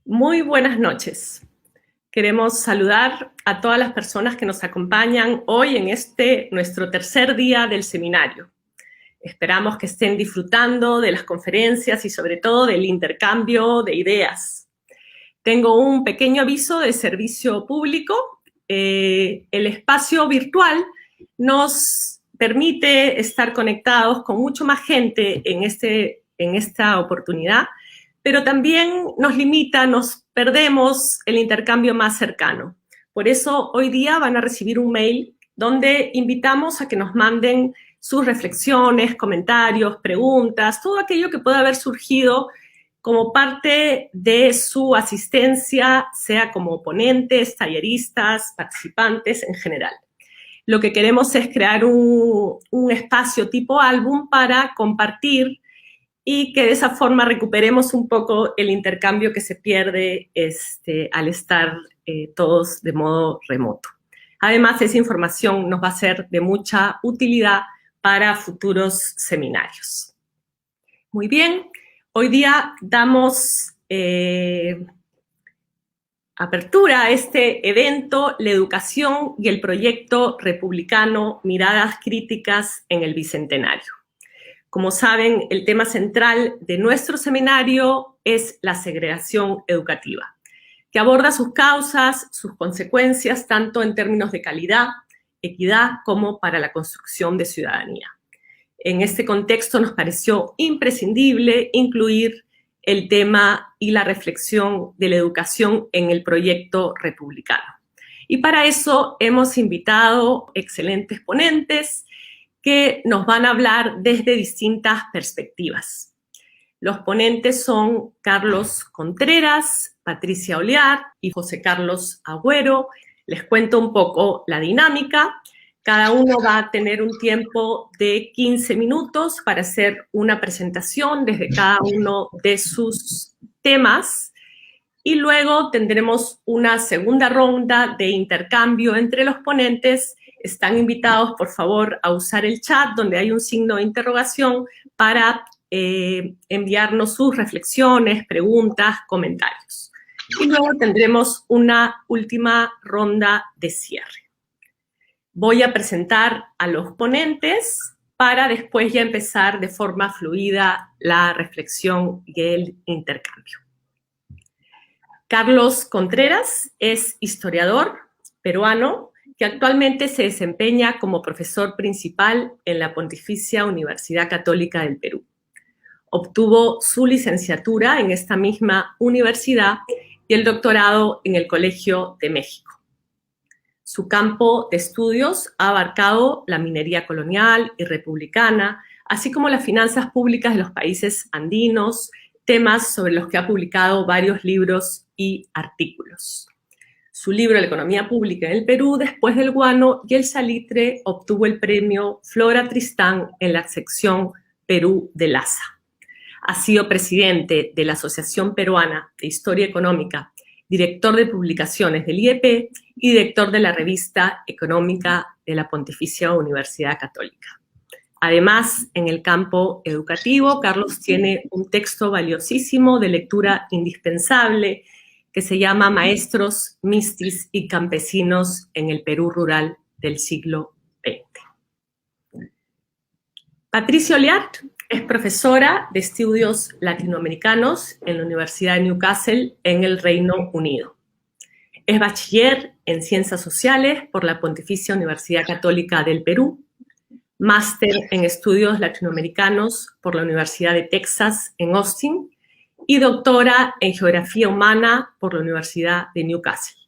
Muy buenas noches. Queremos saludar a todas las personas que nos acompañan hoy en nuestro tercer día del seminario. Esperamos que estén disfrutando de las conferencias y sobre todo del intercambio de ideas. Tengo un pequeño aviso de servicio público. El espacio virtual nos permite estar conectados con mucho más gente en esta oportunidad, pero también nos limita, nos perdemos el intercambio más cercano. Por eso hoy día van a recibir un mail donde invitamos a que nos manden sus reflexiones, comentarios, preguntas, todo aquello que pueda haber surgido como parte de su asistencia, sea como ponentes, talleristas, participantes en general. Lo que queremos es crear un espacio tipo álbum para compartir y que de esa forma recuperemos un poco el intercambio que se pierde al estar todos de modo remoto. Además, esa información nos va a ser de mucha utilidad para futuros seminarios. Muy bien, hoy día damos apertura a este evento, la educación y el proyecto republicano Miradas Críticas en el Bicentenario. Como saben, el tema central de nuestro seminario es la segregación educativa, que aborda sus causas, sus consecuencias, tanto en términos de calidad, equidad, como para la construcción de ciudadanía. En este contexto nos pareció imprescindible incluir el tema y la reflexión de la educación en el proyecto republicano. Y para eso hemos invitado excelentes ponentes que nos van a hablar desde distintas perspectivas. Los ponentes son Carlos Contreras, Patricia Oliar y José Carlos Agüero. Les cuento un poco la dinámica. Cada uno va a tener un tiempo de 15 minutos para hacer una presentación desde cada uno de sus temas y luego tendremos una segunda ronda de intercambio entre los ponentes. Están invitados, por favor, a usar el chat donde hay un signo de interrogación para enviarnos sus reflexiones, preguntas, comentarios. Y luego tendremos una última ronda de cierre. Voy a presentar a los ponentes para después ya empezar de forma fluida la reflexión y el intercambio. Carlos Contreras es historiador peruano que actualmente se desempeña como profesor principal en la Pontificia Universidad Católica del Perú. Obtuvo su licenciatura en esta misma universidad y el doctorado en el Colegio de México. Su campo de estudios ha abarcado la minería colonial y republicana, así como las finanzas públicas de los países andinos, temas sobre los que ha publicado varios libros y artículos. Su libro La economía pública en el Perú, después del guano y el salitre, obtuvo el premio Flora Tristán en la sección Perú de LASA. Ha sido presidente de la Asociación Peruana de Historia Económica, director de publicaciones del IEP y director de la revista económica de la Pontificia Universidad Católica. Además, en el campo educativo, Carlos tiene un texto valiosísimo de lectura indispensable que se llama Maestros, Mistis y Campesinos en el Perú Rural del siglo XX. Patricia Oliart es profesora de estudios latinoamericanos en la Universidad de Newcastle en el Reino Unido. Es bachiller en Ciencias Sociales por la Pontificia Universidad Católica del Perú, máster en Estudios Latinoamericanos por la Universidad de Texas en Austin y doctora en Geografía Humana por la Universidad de Newcastle.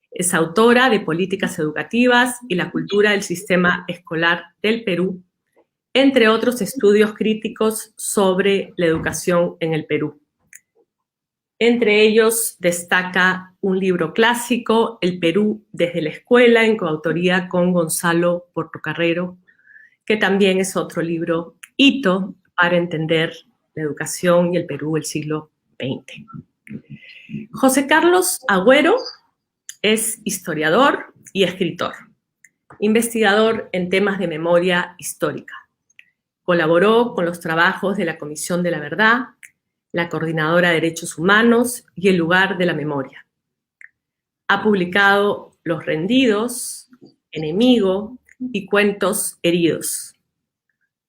Es autora de Políticas Educativas y la Cultura del Sistema Escolar del Perú, entre otros estudios críticos sobre la educación en el Perú. Entre ellos destaca un libro clásico, El Perú desde la escuela, en coautoría con Gonzalo Portocarrero, que también es otro libro hito para entender la educación y el Perú del siglo XX. José Carlos Agüero es historiador y escritor, investigador en temas de memoria histórica. Colaboró con los trabajos de la Comisión de la Verdad, la Coordinadora de Derechos Humanos y El Lugar de la Memoria. Ha publicado Los Rendidos, Enemigo y Cuentos Heridos.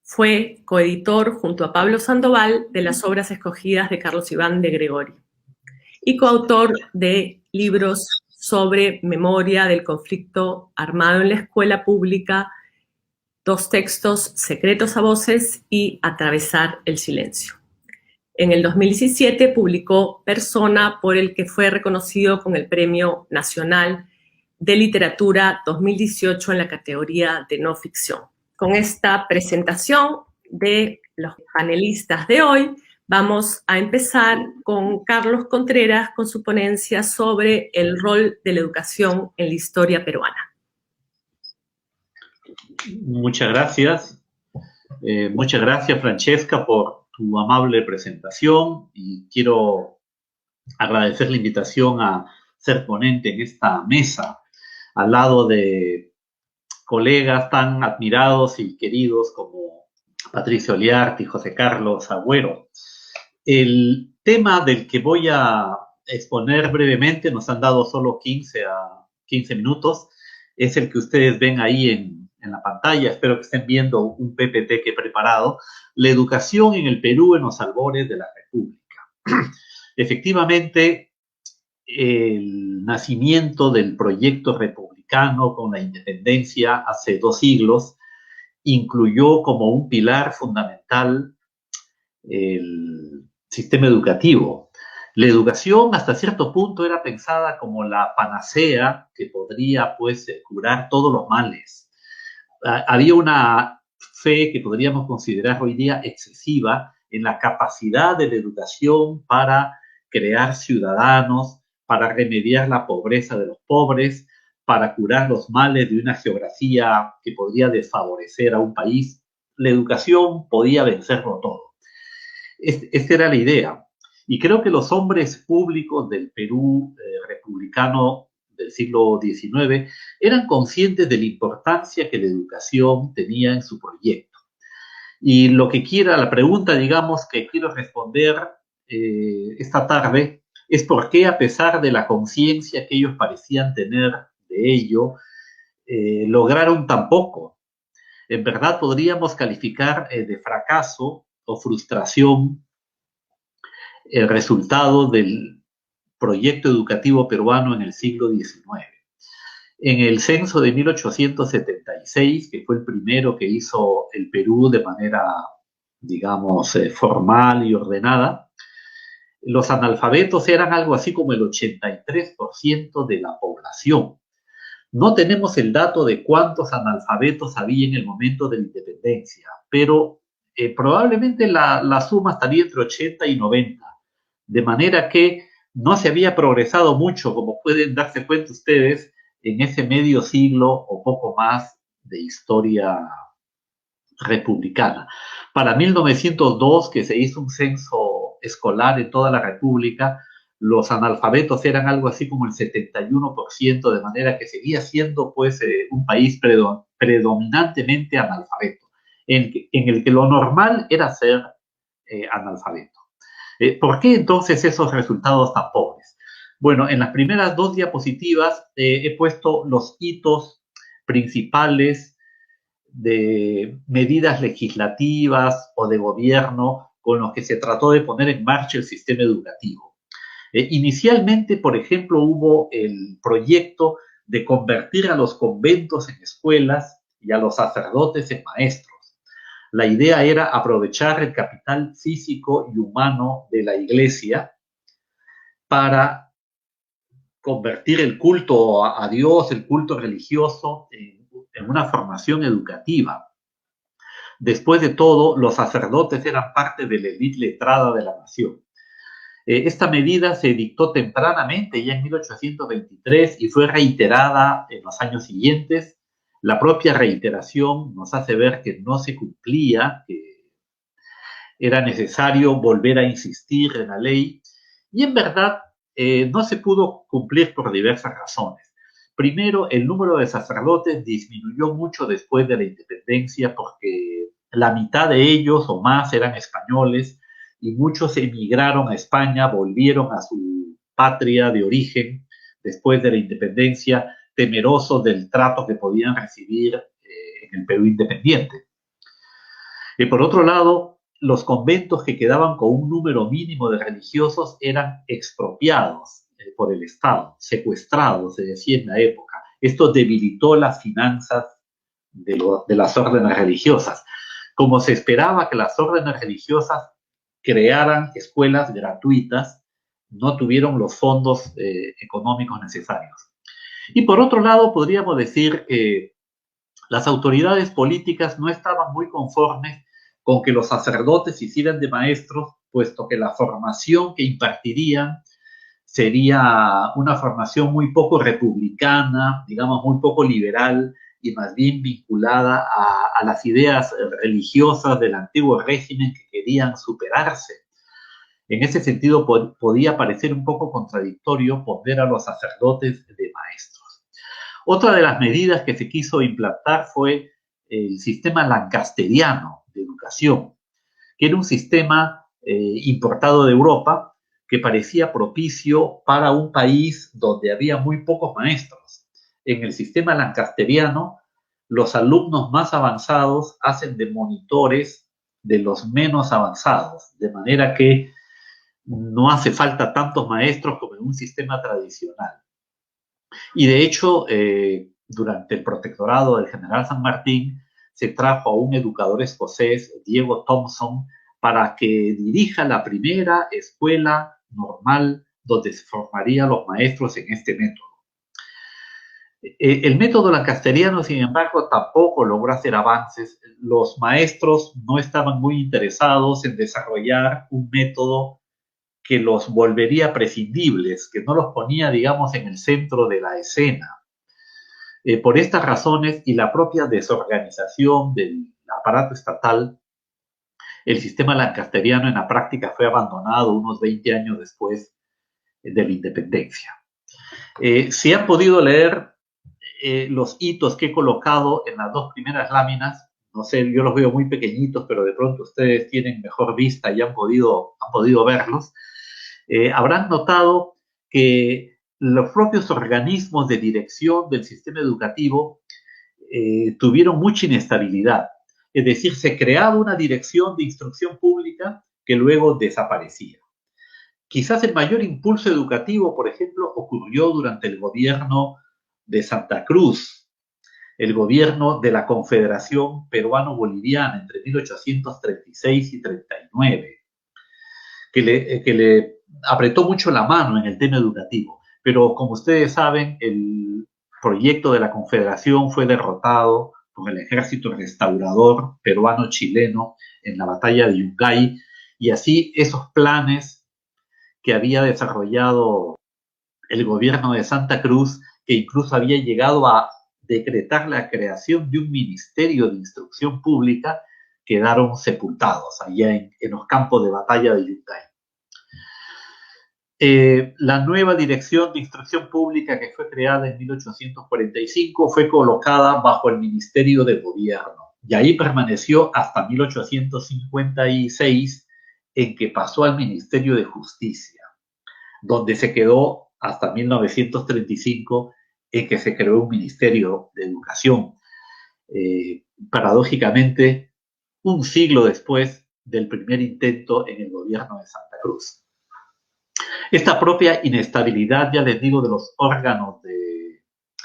Fue coeditor junto a Pablo Sandoval de las obras escogidas de Carlos Iván de Gregori y coautor de libros sobre memoria del conflicto armado en la escuela pública, dos textos, Secretos a voces y Atravesar el silencio. En el 2017 publicó Persona, por el que fue reconocido con el Premio Nacional de Literatura 2018 en la categoría de no ficción. Con esta presentación de los panelistas de hoy, vamos a empezar con Carlos Contreras con su ponencia sobre el rol de la educación en la historia peruana. Muchas gracias. Muchas gracias, Francesca, por tu amable presentación, y quiero agradecer la invitación a ser ponente en esta mesa al lado de colegas tan admirados y queridos como Patricio Oliarte y José Carlos Agüero. El tema del que voy a exponer brevemente, nos han dado solo 15 minutos, es el que ustedes ven ahí en la pantalla. Espero que estén viendo un PPT que he preparado: la educación en el Perú en los albores de la República. Efectivamente, el nacimiento del proyecto republicano con la independencia hace 2 siglos incluyó como un pilar fundamental el sistema educativo. La educación hasta cierto punto era pensada como la panacea que podría, pues, curar todos los males. Había una fe que podríamos considerar hoy día excesiva en la capacidad de la educación para crear ciudadanos, para remediar la pobreza de los pobres, para curar los males de una geografía que podría desfavorecer a un país. La educación podía vencerlo todo. Esta era la idea. Y creo que los hombres públicos del Perú republicano del siglo XIX eran conscientes de la importancia que la educación tenía en su proyecto. Y la pregunta, digamos, que quiero responder esta tarde es por qué, a pesar de la conciencia que ellos parecían tener de ello, lograron tan poco. En verdad podríamos calificar de fracaso o frustración el resultado del proyecto educativo peruano en el siglo XIX. En el censo de 1876, que fue el primero que hizo el Perú de manera, digamos, formal y ordenada, los analfabetos eran algo así como el 83% de la población. No tenemos el dato de cuántos analfabetos había en el momento de la independencia, pero probablemente la suma estaría entre 80 y 90, de manera que no se había progresado mucho, como pueden darse cuenta ustedes, en ese medio siglo o poco más de historia republicana. Para 1902, que se hizo un censo escolar en toda la República, los analfabetos eran algo así como el 71%, de manera que seguía siendo, pues, un país predominantemente analfabeto, en el que lo normal era ser analfabeto. ¿Por qué entonces esos resultados tan pobres? Bueno, en las primeras 2 diapositivas he puesto los hitos principales de medidas legislativas o de gobierno con los que se trató de poner en marcha el sistema educativo. Inicialmente, por ejemplo, hubo el proyecto de convertir a los conventos en escuelas y a los sacerdotes en maestros. La idea era aprovechar el capital físico y humano de la iglesia para convertir el culto a Dios, el culto religioso, en una formación educativa. Después de todo, los sacerdotes eran parte de la élite letrada de la nación. Esta medida se dictó tempranamente, ya en 1823, y fue reiterada en los años siguientes. La propia reiteración nos hace ver que no se cumplía, que era necesario volver a insistir en la ley, y en verdad no se pudo cumplir por diversas razones. Primero, el número de sacerdotes disminuyó mucho después de la independencia porque la mitad de ellos o más eran españoles y muchos emigraron a España, volvieron a su patria de origen después de la independencia, temerosos del trato que podían recibir en el Perú independiente. Y por otro lado, los conventos que quedaban con un número mínimo de religiosos eran expropiados por el Estado, secuestrados, se decía en la época. Esto debilitó las finanzas de las órdenes religiosas. Como se esperaba que las órdenes religiosas crearan escuelas gratuitas, no tuvieron los fondos económicos necesarios. Y por otro lado, podríamos decir que las autoridades políticas no estaban muy conformes con que los sacerdotes hicieran de maestros, puesto que la formación que impartirían sería una formación muy poco republicana, digamos, muy poco liberal y más bien vinculada a las ideas religiosas del antiguo régimen que querían superarse. En ese sentido, podía parecer un poco contradictorio poner a los sacerdotes de maestros. Otra de las medidas que se quiso implantar fue el sistema lancasteriano de educación, que era un sistema importado de Europa que parecía propicio para un país donde había muy pocos maestros. En el sistema lancasteriano, los alumnos más avanzados hacen de monitores de los menos avanzados, de manera que no hace falta tantos maestros como en un sistema tradicional. Y de hecho, durante el protectorado del general San Martín, se trajo a un educador escocés, Diego Thompson, para que dirija la primera escuela normal donde se formarían los maestros en este método. El método lancasteriano, sin embargo, tampoco logró hacer avances. Los maestros no estaban muy interesados en desarrollar un método que los volvería prescindibles, que no los ponía, digamos, en el centro de la escena. Por estas razones y la propia desorganización del aparato estatal, el sistema lancasteriano en la práctica fue abandonado unos 20 años después de la independencia. Si han podido leer los hitos que he colocado en las dos primeras láminas, no sé, yo los veo muy pequeñitos, pero de pronto ustedes tienen mejor vista y han podido verlos, habrán notado que los propios organismos de dirección del sistema educativo tuvieron mucha inestabilidad. Es decir, se creaba una dirección de instrucción pública que luego desaparecía. Quizás el mayor impulso educativo, por ejemplo, ocurrió durante el gobierno de Santa Cruz, el gobierno de la Confederación Peruano-Boliviana entre 1836 y 39, que le apretó mucho la mano en el tema educativo. Pero como ustedes saben, el proyecto de la Confederación fue derrotado por el ejército restaurador peruano-chileno en la batalla de Yungay, y así esos planes que había desarrollado el gobierno de Santa Cruz, que incluso había llegado a decretar la creación de un ministerio de instrucción pública, quedaron sepultados allá en los campos de batalla de Yungay. La nueva Dirección de Instrucción Pública, que fue creada en 1845, fue colocada bajo el Ministerio de Gobierno y ahí permaneció hasta 1856, en que pasó al Ministerio de Justicia, donde se quedó hasta 1935, en que se creó un Ministerio de Educación. Paradójicamente, un siglo después del primer intento en el gobierno de Santa Cruz. Esta propia inestabilidad, ya les digo, de los órganos de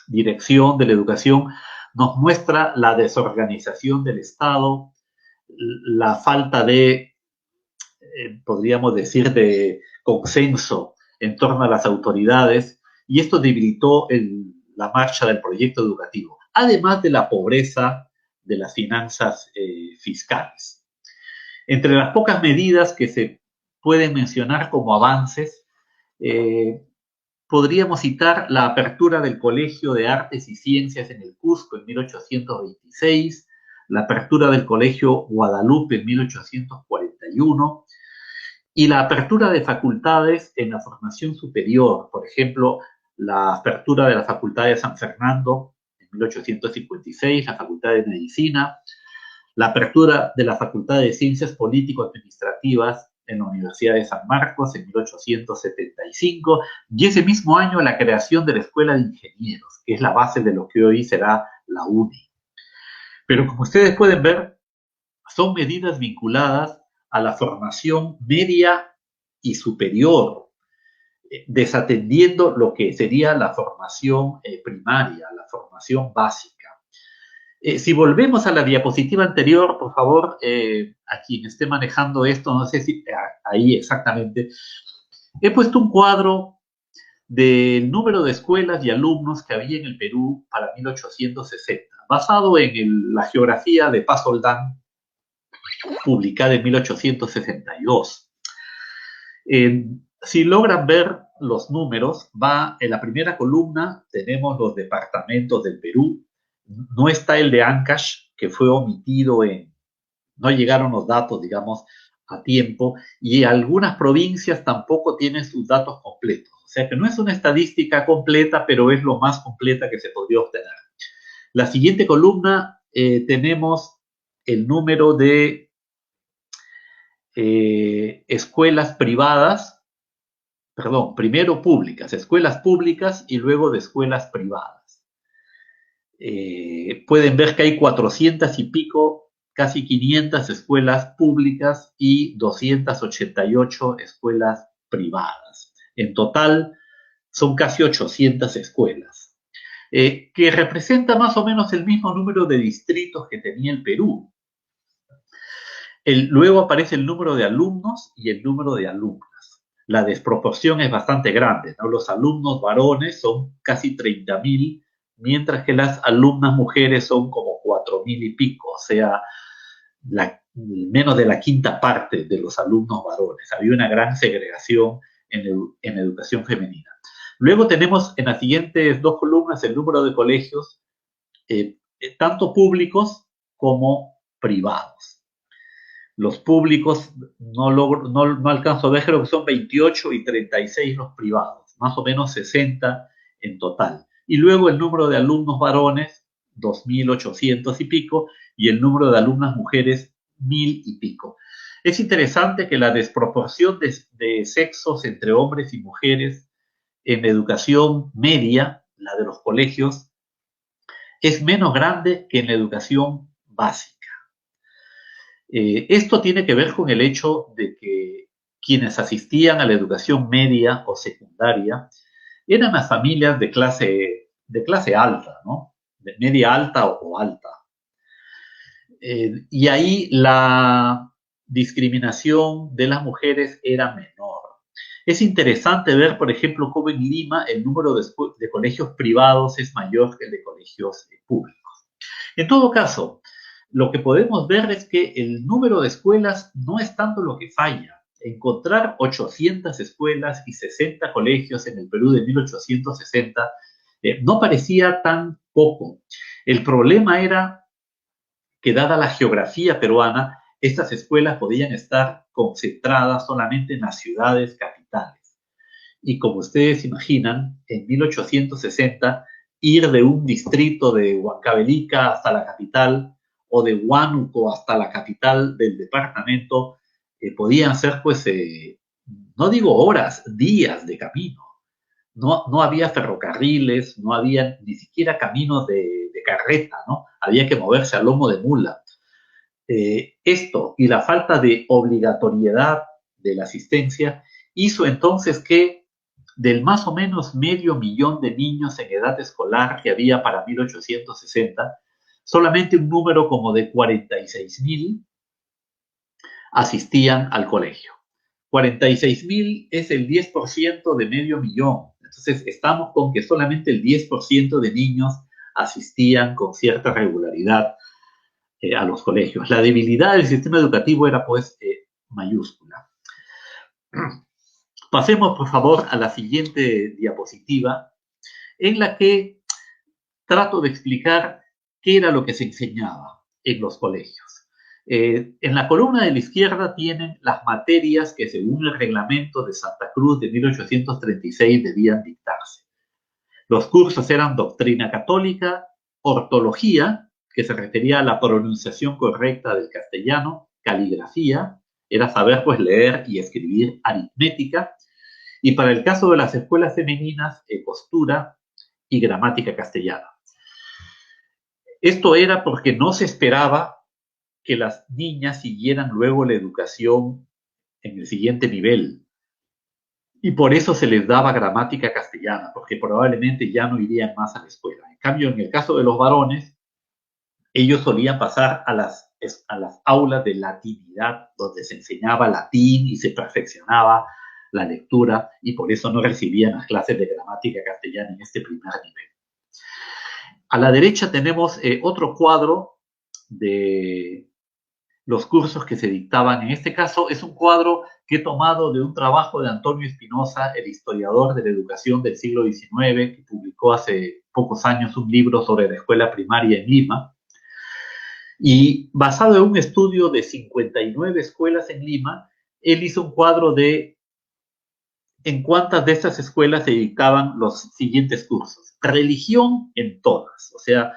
dirección de la educación nos muestra la desorganización del Estado, la falta de, podríamos decir, de consenso en torno a las autoridades, y esto debilitó la marcha del proyecto educativo, además de la pobreza de las finanzas fiscales. Entre las pocas medidas que se pueden mencionar como avances, podríamos citar la apertura del Colegio de Artes y Ciencias en el Cusco en 1826, la apertura del Colegio Guadalupe en 1841 y la apertura de facultades en la formación superior, por ejemplo, la apertura de la Facultad de San Fernando en 1856, la Facultad de Medicina, la apertura de la Facultad de Ciencias Político-Administrativas en la Universidad de San Marcos en 1875, y ese mismo año la creación de la Escuela de Ingenieros, que es la base de lo que hoy será la UNI. Pero como ustedes pueden ver, son medidas vinculadas a la formación media y superior, desatendiendo lo que sería la formación primaria, la formación básica. Si volvemos a la diapositiva anterior, por favor, a quien esté manejando esto, no sé si ahí exactamente, he puesto un cuadro del número de escuelas y alumnos que había en el Perú para 1860, basado en la geografía de Paz Oldán, publicada en 1862. Si logran ver los números, va en la primera columna, tenemos los departamentos del Perú. No está el de Ancash, que fue omitido no llegaron los datos, digamos, a tiempo, y algunas provincias tampoco tienen sus datos completos. O sea que no es una estadística completa, pero es lo más completa que se podría obtener. La siguiente columna tenemos el número de escuelas privadas, perdón, primero públicas, escuelas públicas y luego de escuelas privadas. Pueden ver que hay 400 y pico, casi 500 escuelas públicas y 288 escuelas privadas. En total son casi 800 escuelas, que representa más o menos el mismo número de distritos que tenía el Perú. Luego aparece el número de alumnos y el número de alumnas. La desproporción es bastante grande, ¿no? Los alumnos varones son casi 30.000, mientras que las alumnas mujeres son como 4.000 y pico, o sea, menos de la quinta parte de los alumnos varones. Había una gran segregación en educación femenina. Luego tenemos en las siguientes dos columnas el número de colegios, tanto públicos como privados. Los públicos no alcanzo a ver, creo que son 28 y 36 los privados, más o menos 60 en total. Y luego el número de alumnos varones, 2.800 y pico, y el número de alumnas mujeres, 1.000 y pico. Es interesante que la desproporción de sexos entre hombres y mujeres en educación media, la de los colegios, es menos grande que en la educación básica. Esto tiene que ver con el hecho de que quienes asistían a la educación media o secundaria eran las familias de clase alta, ¿no? De media alta o alta. Y ahí la discriminación de las mujeres era menor. Es interesante ver, por ejemplo, cómo en Lima el número de colegios privados es mayor que el de colegios públicos. En todo caso, lo que podemos ver es que el número de escuelas no es tanto lo que falla. Encontrar 800 escuelas y 60 colegios en el Perú de 1860 no parecía tan poco. El problema era que, dada la geografía peruana, estas escuelas podían estar concentradas solamente en las ciudades capitales. Y como ustedes imaginan, en 1860, ir de un distrito de Huancavelica hasta la capital o de Huánuco hasta la capital del departamento podían ser, pues, no digo horas, días de camino. No había ferrocarriles, no había ni siquiera caminos de carreta, ¿no? Había que moverse a lomo de mula. Esto y la falta de obligatoriedad de la asistencia hizo entonces que del más o menos 500.000 de niños en edad escolar que había para 1860, solamente un número como de 46.000 asistían al colegio. 46.000 es el 10% de 500.000. Entonces estamos con que solamente el 10% de niños asistían con cierta regularidad a los colegios. La debilidad del sistema educativo era, pues, mayúscula. Pasemos, por favor, a la siguiente diapositiva, en la que trato de explicar qué era lo que se enseñaba en los colegios. En la columna de la izquierda tienen las materias que, según el reglamento de Santa Cruz de 1836, debían dictarse. Los cursos eran doctrina católica, ortología, que se refería a la pronunciación correcta del castellano, caligrafía, era saber pues leer y escribir aritmética, y para el caso de las escuelas femeninas, costura y gramática castellana. Esto era porque no se esperaba que las niñas siguieran luego la educación en el siguiente nivel, y por eso se les daba gramática castellana, porque probablemente ya no irían más a la escuela. En cambio, en el caso de los varones, ellos solían pasar a las aulas de latinidad, donde se enseñaba latín y se perfeccionaba la lectura, y por eso no recibían las clases de gramática castellana en este primer nivel. A la derecha tenemos otro cuadro de los cursos que se dictaban. En este caso es un cuadro que he tomado de un trabajo de Antonio Espinosa, el historiador de la educación del siglo XIX, que publicó hace pocos años un libro sobre la escuela primaria en Lima. Y basado en un estudio de 59 escuelas en Lima, él hizo un cuadro de en cuántas de estas escuelas se dictaban los siguientes cursos. Religión en todas. O sea,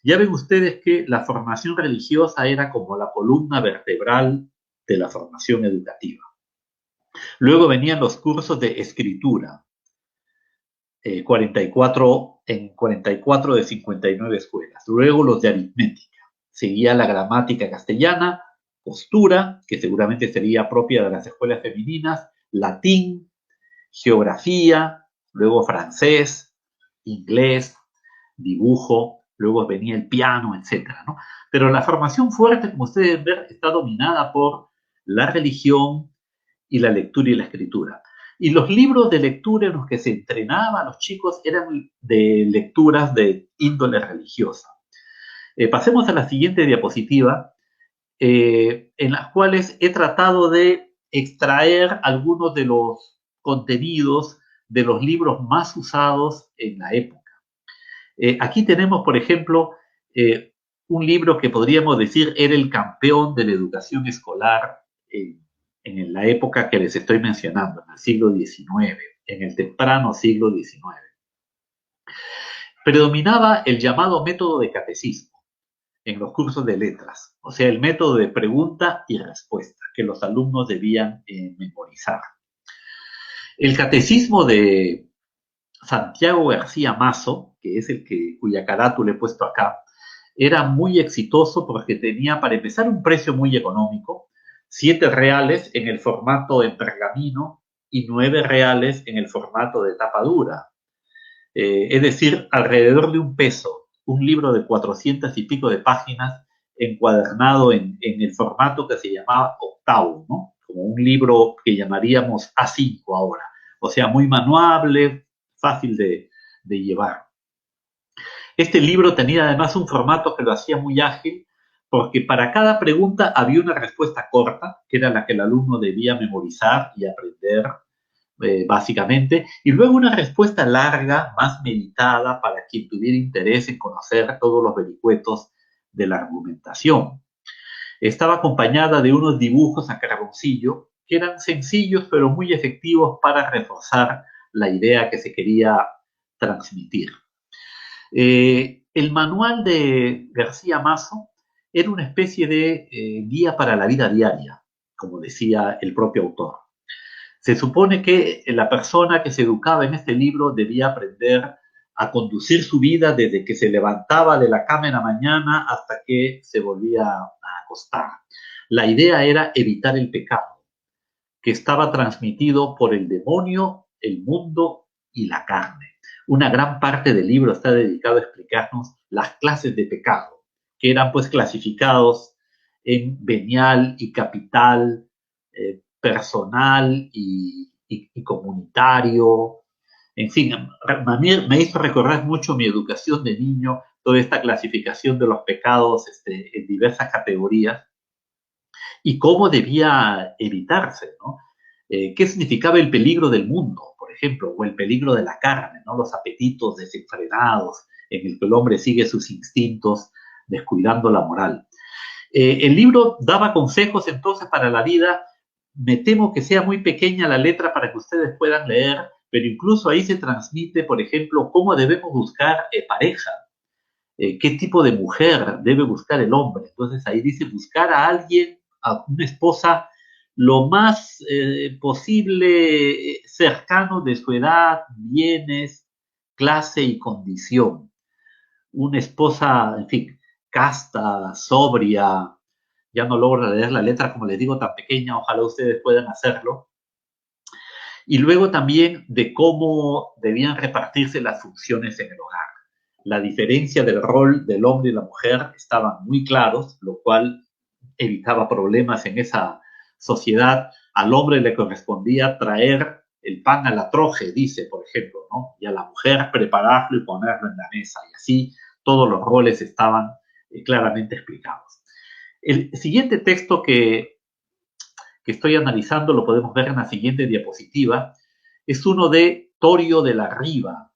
ya ven ustedes que la formación religiosa era como la columna vertebral de la formación educativa. Luego venían los cursos de escritura, 44 de 59 escuelas. Luego los de aritmética. Seguía la gramática castellana, costura, que seguramente sería propia de las escuelas femeninas, latín, geografía, luego francés, inglés, dibujo, luego venía el piano, etcétera, ¿no? Pero la formación fuerte, como ustedes ven, está dominada por la religión y la lectura y la escritura. Y los libros de lectura en los que se entrenaban a los chicos eran de lecturas de índole religiosa. Pasemos a la siguiente diapositiva, en las cuales he tratado de extraer algunos de los contenidos de los libros más usados en la época. Aquí tenemos, por ejemplo, un libro que podríamos decir era el campeón de la educación escolar en la época que les estoy mencionando, en el siglo XIX, en el temprano siglo XIX. Predominaba el llamado método de catecismo en los cursos de letras, o sea, el método de pregunta y respuesta que los alumnos debían memorizar. El catecismo de Santiago García Mazo, que es cuya carátula he puesto acá, era muy exitoso porque tenía, para empezar, un precio muy económico, 7 reales en el formato en pergamino y 9 reales en el formato de tapa dura. Es decir, alrededor de $1, un libro de 400 y pico de páginas encuadernado en el formato que se llamaba octavo, ¿no? Como un libro que llamaríamos A5 ahora, o sea, muy manuable, fácil de llevar. Este libro tenía además un formato que lo hacía muy ágil, porque para cada pregunta había una respuesta corta, que era la que el alumno debía memorizar y aprender básicamente, y luego una respuesta larga, más meditada, para quien tuviera interés en conocer todos los vericuetos de la argumentación. Estaba acompañada de unos dibujos a carboncillo, que eran sencillos pero muy efectivos para reforzar la idea que se quería transmitir. El manual de García Mazo era una especie de guía para la vida diaria, como decía el propio autor. Se supone que la persona que se educaba en este libro debía aprender a conducir su vida desde que se levantaba de la cama en la mañana hasta que se volvía a acostar. La idea era evitar el pecado, que estaba transmitido por el demonio, el mundo y la carne. Una gran parte del libro está dedicado a explicarnos las clases de pecado, que eran pues clasificados en venial y capital, personal y comunitario. En fin, me hizo recordar mucho mi educación de niño, toda esta clasificación de los pecados en diversas categorías y cómo debía evitarse, ¿no? ¿Qué significaba el peligro del mundo, por ejemplo, o el peligro de la carne, ¿no? Los apetitos desenfrenados en el que el hombre sigue sus instintos, descuidando la moral. El libro daba consejos entonces para la vida. Me temo que sea muy pequeña la letra para que ustedes puedan leer, pero incluso ahí se transmite, por ejemplo, cómo debemos buscar pareja, qué tipo de mujer debe buscar el hombre. Entonces ahí dice buscar a alguien, a una esposa lo más posible cercano de su edad, bienes, clase y condición. Una esposa, en fin, casta, sobria. Ya no logro leer la letra, como les digo, tan pequeña, ojalá ustedes puedan hacerlo. Y luego también de cómo debían repartirse las funciones en el hogar. La diferencia del rol del hombre y la mujer estaban muy claros, lo cual evitaba problemas en esa sociedad. Al hombre le correspondía traer el pan a la troje, dice, por ejemplo, ¿no? Y a la mujer prepararlo y ponerlo en la mesa. Y así todos los roles estaban claramente explicados. El siguiente texto que estoy analizando, lo podemos ver en la siguiente diapositiva, es uno de Torio de la Riva,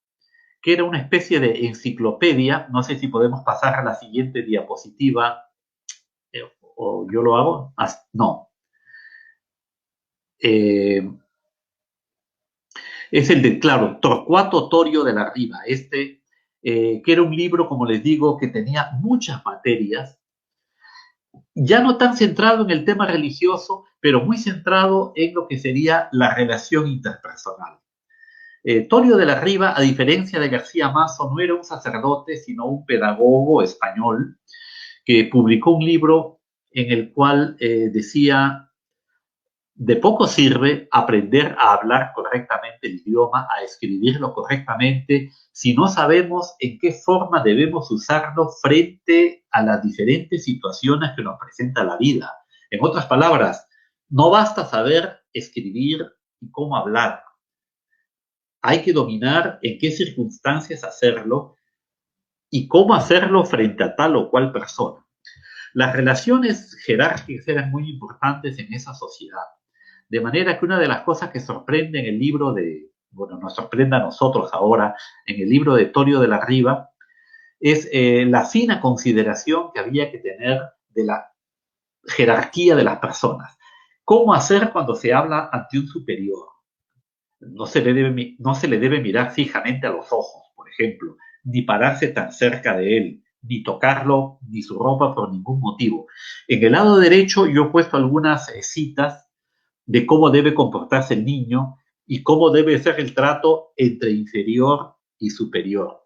que era una especie de enciclopedia. No sé si podemos pasar a la siguiente diapositiva, o yo lo hago. No. Es el de, claro, Torcuato Torio de la Riva, que era un libro, como les digo, que tenía muchas materias, ya no tan centrado en el tema religioso, pero muy centrado en lo que sería la relación interpersonal. Torio de la Riva, a diferencia de García Mazo, no era un sacerdote, sino un pedagogo español que publicó un libro en el cual decía: de poco sirve aprender a hablar correctamente el idioma, a escribirlo correctamente, si no sabemos en qué forma debemos usarlo frente a las diferentes situaciones que nos presenta la vida. En otras palabras, no basta saber escribir y cómo hablar. Hay que dominar en qué circunstancias hacerlo y cómo hacerlo frente a tal o cual persona. Las relaciones jerárquicas eran muy importantes en esa sociedad. De manera que una de las cosas que sorprende en el libro nos sorprende a nosotros ahora, en el libro de Torio de la Riva, es la fina consideración que había que tener de la jerarquía de las personas. ¿Cómo hacer cuando se habla ante un superior? No se le debe mirar fijamente a los ojos, por ejemplo, ni pararse tan cerca de él, ni tocarlo, ni su ropa por ningún motivo. En el lado derecho yo he puesto algunas citas de cómo debe comportarse el niño y cómo debe ser el trato entre inferior y superior.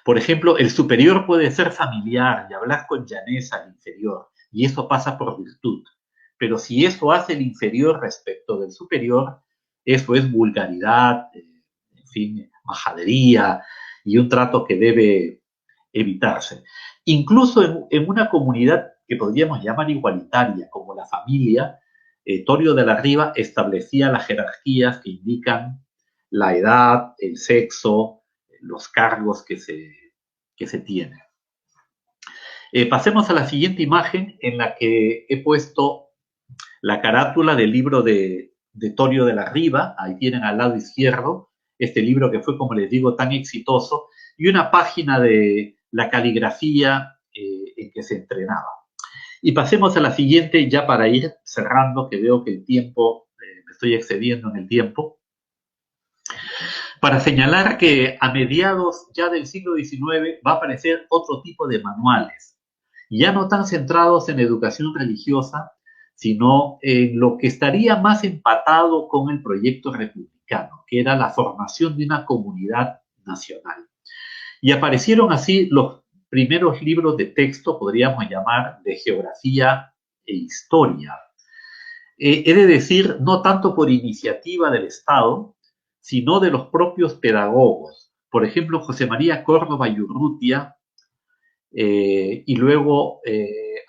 Por ejemplo, el superior puede ser familiar y hablar con llaneza al inferior, y eso pasa por virtud. Pero si eso hace el inferior respecto del superior, eso es vulgaridad, en fin, majadería y un trato que debe evitarse. Incluso en una comunidad que podríamos llamar igualitaria, como la familia, Torio de la Riva establecía las jerarquías que indican la edad, el sexo, los cargos que se tienen. Pasemos a la siguiente imagen, en la que he puesto la carátula del libro de Torio de la Riva. Ahí tienen al lado izquierdo este libro que fue, como les digo, tan exitoso, y una página de la caligrafía en que se entrenaba. Y pasemos a la siguiente, ya para ir cerrando, que veo que el tiempo, me estoy excediendo en el tiempo, para señalar que a mediados ya del siglo XIX va a aparecer otro tipo de manuales, ya no tan centrados en educación religiosa, sino en lo que estaría más empatado con el proyecto republicano, que era la formación de una comunidad nacional. Y aparecieron así los primeros libros de texto, podríamos llamar, de geografía e historia. He de decir, no tanto por iniciativa del Estado, sino de los propios pedagogos. Por ejemplo, José María Córdoba y Urrutia, y luego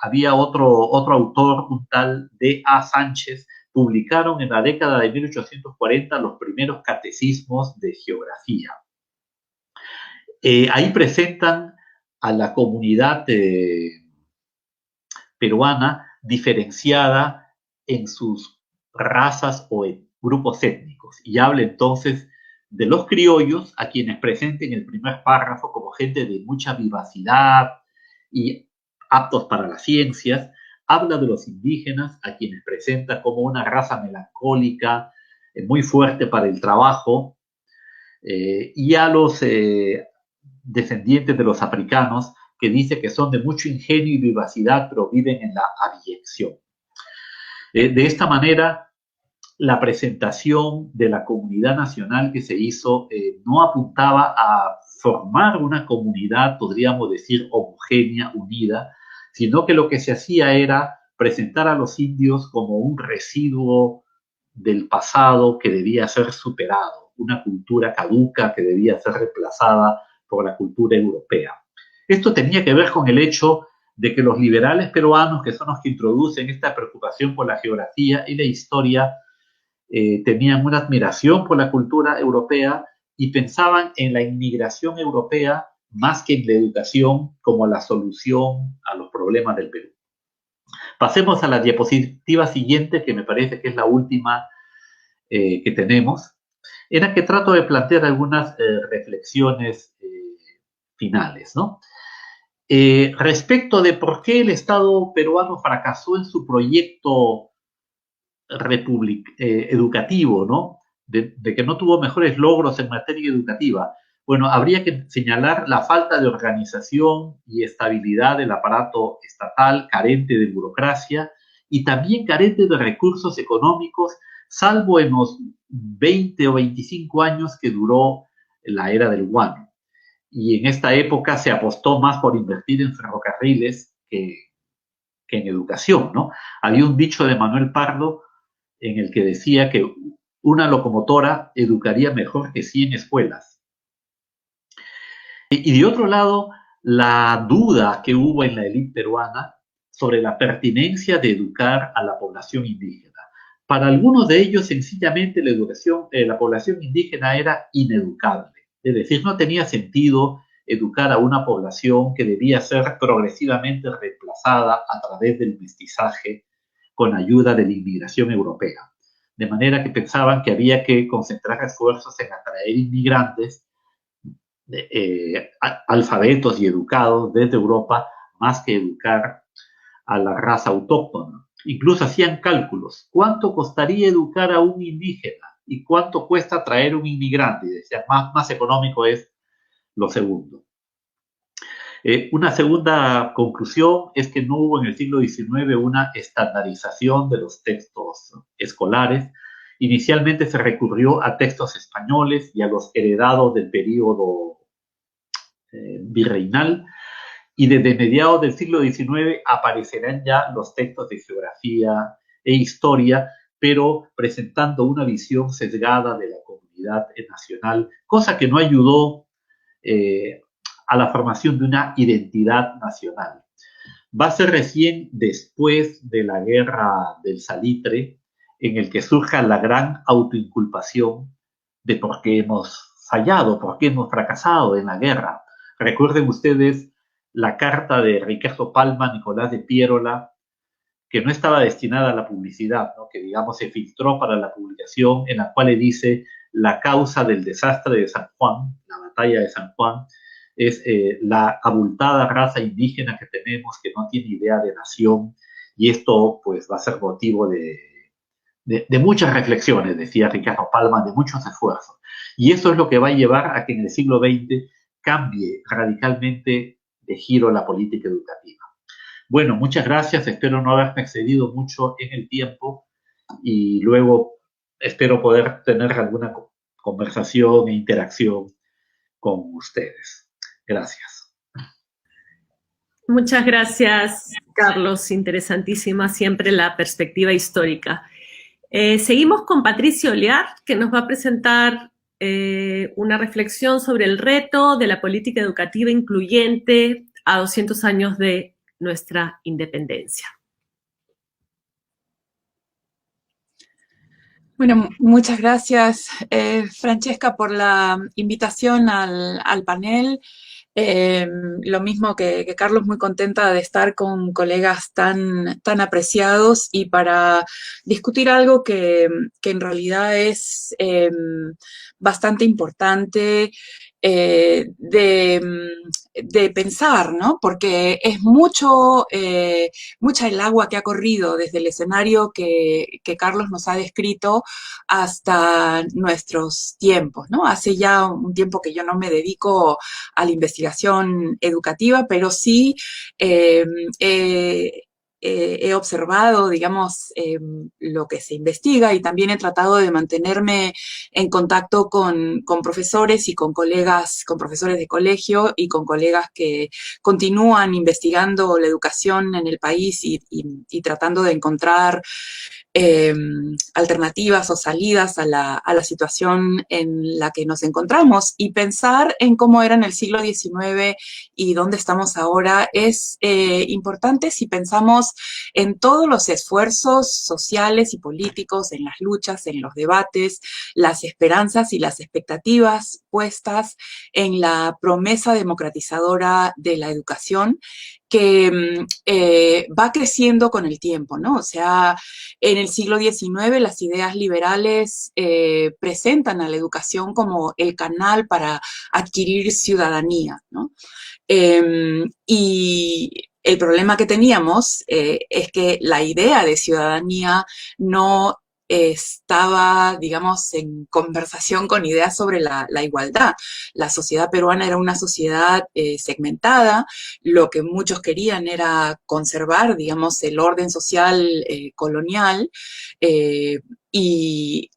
había otro autor, un tal D.A. Sánchez, publicaron en la década de 1840 los primeros catecismos de geografía. Ahí presentan a la comunidad peruana diferenciada en sus razas o en grupos étnicos, y habla entonces de los criollos, a quienes presenta en el primer párrafo como gente de mucha vivacidad y aptos para las ciencias. Habla de los indígenas, a quienes presenta como una raza melancólica, muy fuerte para el trabajo, y a los descendientes de los africanos, que dice que son de mucho ingenio y vivacidad, pero viven en la abyección. De esta manera, la presentación de la comunidad nacional que se hizo no apuntaba a formar una comunidad, podríamos decir, homogénea, unida, sino que lo que se hacía era presentar a los indios como un residuo del pasado que debía ser superado, una cultura caduca que debía ser reemplazada por la cultura europea. Esto tenía que ver con el hecho de que los liberales peruanos, que son los que introducen esta preocupación por la geografía y la historia, tenían una admiración por la cultura europea y pensaban en la inmigración europea más que en la educación como la solución a los problemas del Perú. Pasemos a la diapositiva siguiente, que me parece que es la última que tenemos, en la que trato de plantear algunas reflexiones finales, ¿no? Respecto de por qué el Estado peruano fracasó en su proyecto educativo, ¿no? De que no tuvo mejores logros en materia educativa. Bueno, habría que señalar la falta de organización y estabilidad del aparato estatal, carente de burocracia y también carente de recursos económicos, salvo en los 20 o 25 años que duró la era del guano. Y en esta época se apostó más por invertir en ferrocarriles que en educación, ¿no? Había un dicho de Manuel Pardo en el que decía que una locomotora educaría mejor que 100 escuelas. Y de otro lado, la duda que hubo en la élite peruana sobre la pertinencia de educar a la población indígena. Para algunos de ellos, sencillamente, la educación, la población indígena era ineducable. Es decir, no tenía sentido educar a una población que debía ser progresivamente reemplazada a través del mestizaje con ayuda de la inmigración europea. De manera que pensaban que había que concentrar esfuerzos en atraer inmigrantes alfabetos y educados desde Europa, más que educar a la raza autóctona. Incluso hacían cálculos. ¿Cuánto costaría educar a un indígena? ¿Y cuánto cuesta traer un inmigrante? Y decían, más económico es lo segundo. Una segunda conclusión es que no hubo en el siglo XIX una estandarización de los textos escolares. Inicialmente se recurrió a textos españoles y a los heredados del periodo virreinal, y desde mediados del siglo XIX aparecerán ya los textos de geografía e historia, pero presentando una visión sesgada de la comunidad nacional, cosa que no ayudó a la formación de una identidad nacional. Va a ser recién después de la guerra del salitre en el que surja la gran autoinculpación de por qué hemos fallado, por qué hemos fracasado en la guerra. Recuerden ustedes la carta de Ricardo Palma a Nicolás de Piérola, que no estaba destinada a la publicidad, ¿no? Que digamos se filtró para la publicación, en la cual le dice la causa del desastre de San Juan, la batalla de San Juan, es la abultada raza indígena que tenemos que no tiene idea de nación, y esto pues va a ser motivo de muchas reflexiones, decía Ricardo Palma, de muchos esfuerzos. Y eso es lo que va a llevar a que en el siglo XX cambie radicalmente de giro la política educativa. Bueno, muchas gracias, espero no haberme excedido mucho en el tiempo y luego espero poder tener alguna conversación e interacción con ustedes. Gracias. Muchas gracias, Carlos. Interesantísima siempre la perspectiva histórica. Seguimos con Patricia Oliar, que nos va a presentar una reflexión sobre el reto de la política educativa incluyente a 200 años de nuestra independencia. Bueno, muchas gracias, Francesca, por la invitación al panel. Lo mismo que Carlos, muy contenta de estar con colegas tan apreciados y para discutir algo que en realidad es bastante importante de pensar, ¿no? Porque es mucha el agua que ha corrido desde el escenario que Carlos nos ha descrito hasta nuestros tiempos, ¿no? Hace ya un tiempo que yo no me dedico a la investigación educativa, pero sí he observado, digamos, lo que se investiga y también he tratado de mantenerme en contacto con profesores y con colegas, con profesores de colegio y con colegas que continúan investigando la educación en el país y tratando de encontrar alternativas o salidas a la situación en la que nos encontramos, y pensar en cómo era en el siglo XIX y dónde estamos ahora es importante si pensamos en todos los esfuerzos sociales y políticos, en las luchas, en los debates, las esperanzas y las expectativas puestas en la promesa democratizadora de la educación, que va creciendo con el tiempo, ¿no? O sea, en el siglo XIX las ideas liberales presentan a la educación como el canal para adquirir ciudadanía, ¿no? Y el problema que teníamos es que la idea de ciudadanía no estaba, digamos, en conversación con ideas sobre la igualdad. La sociedad peruana era una sociedad segmentada, lo que muchos querían era conservar, digamos, el orden social colonial, y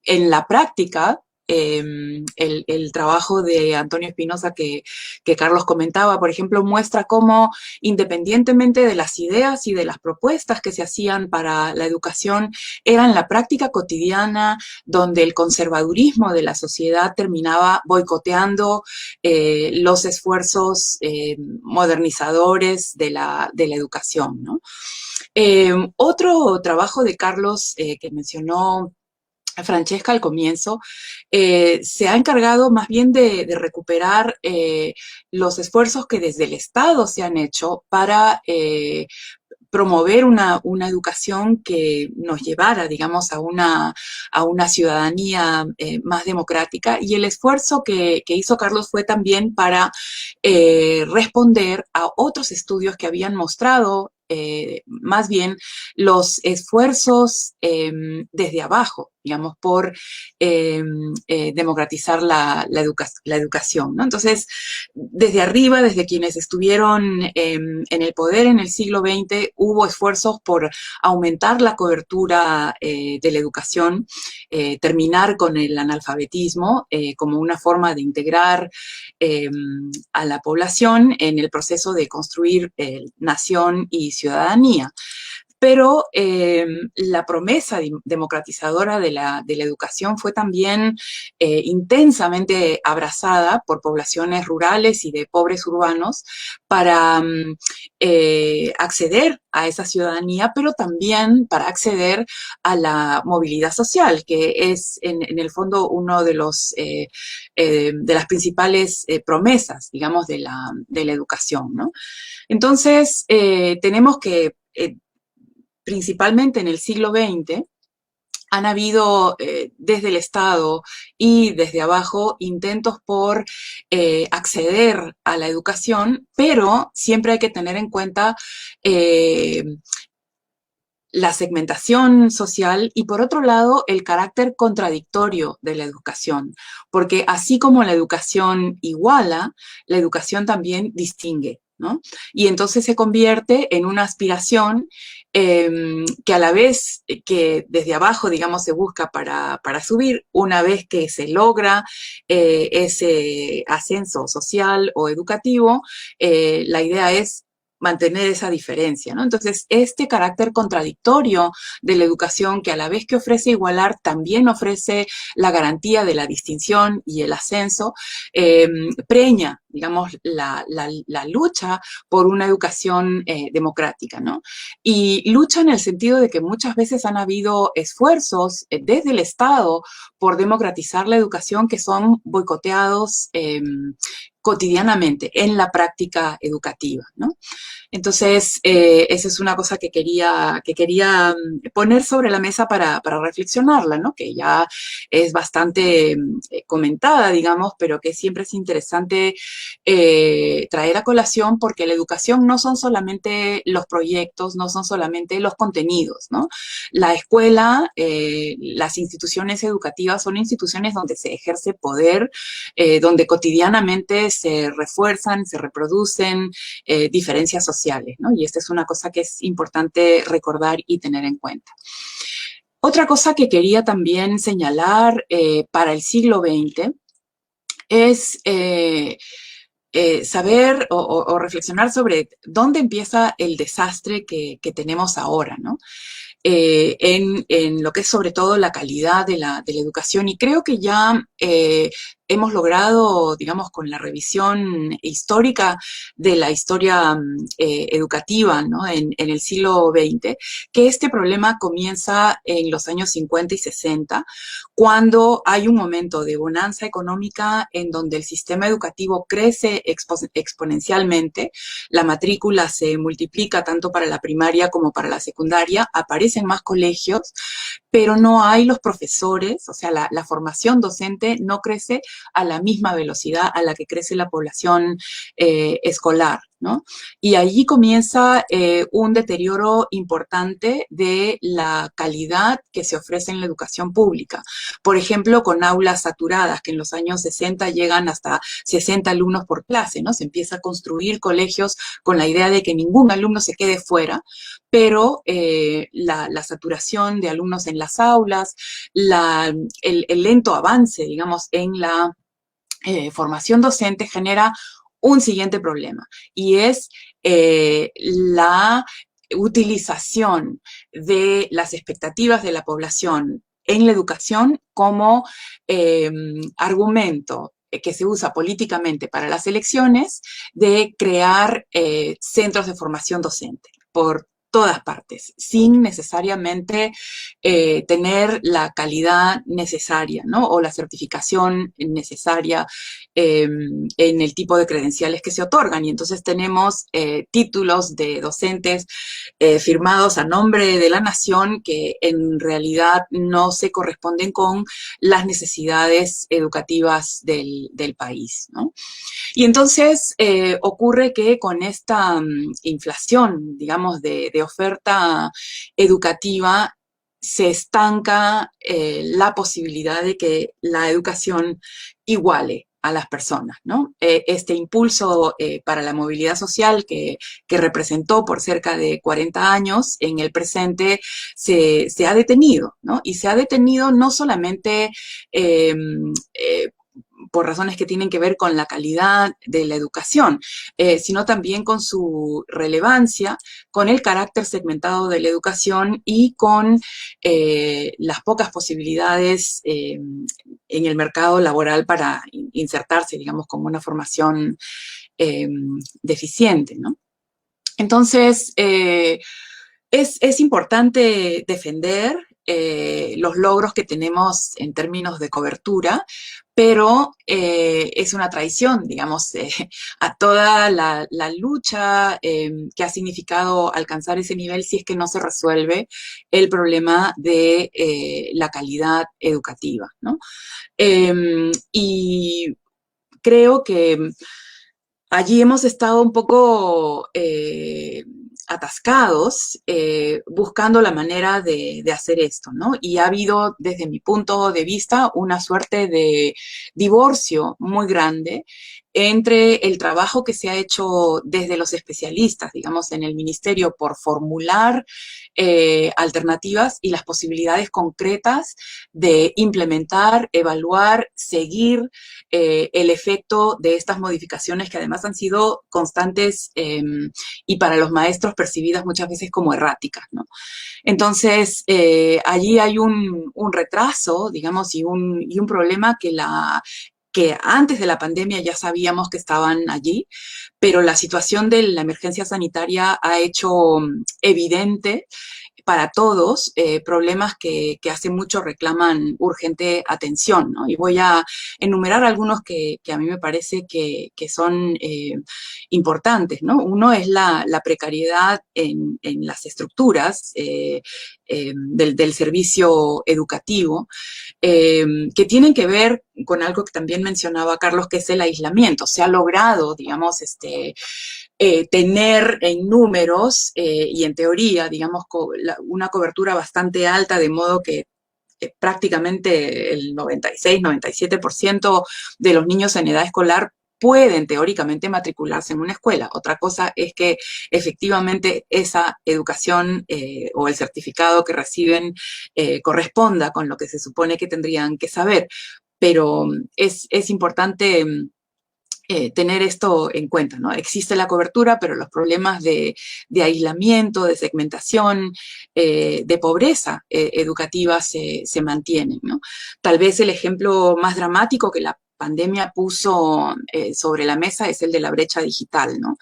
en la práctica, el trabajo de Antonio Espinosa que Carlos comentaba, por ejemplo, muestra cómo, independientemente de las ideas y de las propuestas que se hacían para la educación, era en la práctica cotidiana donde el conservadurismo de la sociedad terminaba boicoteando los esfuerzos modernizadores de la educación, ¿no? Otro trabajo de Carlos que mencionó Francesca al comienzo, se ha encargado más bien de recuperar los esfuerzos que desde el Estado se han hecho para promover una educación que nos llevara, digamos, a una ciudadanía más democrática. Y el esfuerzo que hizo Carlos fue también para responder a otros estudios que habían mostrado más bien los esfuerzos desde abajo, digamos, por democratizar la educación, ¿no? Entonces, desde arriba, desde quienes estuvieron en el poder en el siglo XX, hubo esfuerzos por aumentar la cobertura de la educación, terminar con el analfabetismo como una forma de integrar a la población en el proceso de construir nación y ciudadanía. Pero la promesa democratizadora de la educación fue también intensamente abrazada por poblaciones rurales y de pobres urbanos para acceder a esa ciudadanía, pero también para acceder a la movilidad social, que es en el fondo uno de las principales promesas, digamos, de la educación, ¿no? Entonces, tenemos que principalmente en el siglo XX, han habido desde el Estado y desde abajo intentos por acceder a la educación, pero siempre hay que tener en cuenta la segmentación social y, por otro lado, el carácter contradictorio de la educación, porque así como la educación iguala, la educación también distingue, ¿no? Y entonces se convierte en una aspiración que a la vez que desde abajo, digamos, se busca para subir, una vez que se logra ese ascenso social o educativo, la idea es mantener esa diferencia, ¿no? Entonces, este carácter contradictorio de la educación, que a la vez que ofrece igualar, también ofrece la garantía de la distinción y el ascenso, preña, digamos, la lucha por una educación democrática, ¿no? Y lucha en el sentido de que muchas veces han habido esfuerzos desde el Estado por democratizar la educación que son boicoteados cotidianamente en la práctica educativa, ¿no? Entonces, esa es una cosa que quería poner sobre la mesa para reflexionarla, ¿no? Que ya es bastante comentada, digamos, pero que siempre es interesante traer a colación, porque la educación no son solamente los proyectos, no son solamente los contenidos, ¿no? La escuela, las instituciones educativas son instituciones donde se ejerce poder, donde cotidianamente se refuerzan, se reproducen diferencias sociales, sociales, ¿no? Y esta es una cosa que es importante recordar y tener en cuenta. Otra cosa que quería también señalar para el siglo XX es saber o reflexionar sobre dónde empieza el desastre que tenemos ahora, ¿no? En lo que es sobre todo la calidad de la educación. Y creo que ya hemos logrado, digamos, con la revisión histórica de la historia educativa, ¿no? en el siglo XX, que este problema comienza en los años 50 y 60, cuando hay un momento de bonanza económica en donde el sistema educativo crece exponencialmente, la matrícula se multiplica tanto para la primaria como para la secundaria, aparecen más colegios, pero no hay los profesores, o sea, la formación docente no crece a la misma velocidad a la que crece la población escolar, ¿no? Y allí comienza un deterioro importante de la calidad que se ofrece en la educación pública. Por ejemplo, con aulas saturadas, que en los años 60 llegan hasta 60 alumnos por clase, ¿no? Se empieza a construir colegios con la idea de que ningún alumno se quede fuera, pero la saturación de alumnos en las aulas, el lento avance, digamos, en la formación docente genera un siguiente problema, y es la utilización de las expectativas de la población en la educación como argumento que se usa políticamente para las elecciones de crear centros de formación docente por todas partes, sin necesariamente tener la calidad necesaria, ¿no? O la certificación necesaria en el tipo de credenciales que se otorgan. Y entonces tenemos títulos de docentes firmados a nombre de la nación que en realidad no se corresponden con las necesidades educativas del país, ¿no? Y entonces ocurre que con esta inflación, digamos, de oferta educativa, se estanca la posibilidad de que la educación iguale a las personas, ¿no? Este impulso para la movilidad social que representó por cerca de 40 años, en el presente se ha detenido, ¿no? Y se ha detenido no solamente por razones que tienen que ver con la calidad de la educación, sino también con su relevancia, con el carácter segmentado de la educación y con las pocas posibilidades en el mercado laboral para insertarse, digamos, como una formación deficiente, ¿no? Entonces, es importante defender los logros que tenemos en términos de cobertura, pero es una traición, digamos, a toda la lucha que ha significado alcanzar ese nivel si es que no se resuelve el problema de la calidad educativa, ¿no? Y creo que allí hemos estado un poco atascados buscando la manera de hacer esto, ¿no? Y ha habido, desde mi punto de vista, una suerte de divorcio muy grande entre el trabajo que se ha hecho desde los especialistas, digamos, en el ministerio por formular alternativas y las posibilidades concretas de implementar, evaluar, seguir el efecto de estas modificaciones que además han sido constantes y para los maestros percibidas muchas veces como erráticas, ¿no? Entonces, allí hay un retraso, digamos, y un problema que antes de la pandemia ya sabíamos que estaban allí, pero la situación de la emergencia sanitaria ha hecho evidente para todos problemas que hace mucho reclaman urgente atención, ¿no? Y voy a enumerar algunos que a mí me parece que son importantes, ¿no? Uno es la precariedad en las estructuras del servicio educativo, que tienen que ver con algo que también mencionaba Carlos, que es el aislamiento. Se ha logrado, digamos, tener en números y en teoría, digamos, una cobertura bastante alta, de modo que prácticamente el 96-97% de los niños en edad escolar pueden teóricamente matricularse en una escuela. Otra cosa es que efectivamente esa educación o el certificado que reciben corresponda con lo que se supone que tendrían que saber. Pero es importante tener esto en cuenta, ¿no? Existe la cobertura, pero los problemas de aislamiento, de segmentación, de pobreza educativa se mantienen, ¿no? Tal vez el ejemplo más dramático que la pandemia puso sobre la mesa es el de la brecha digital, ¿no?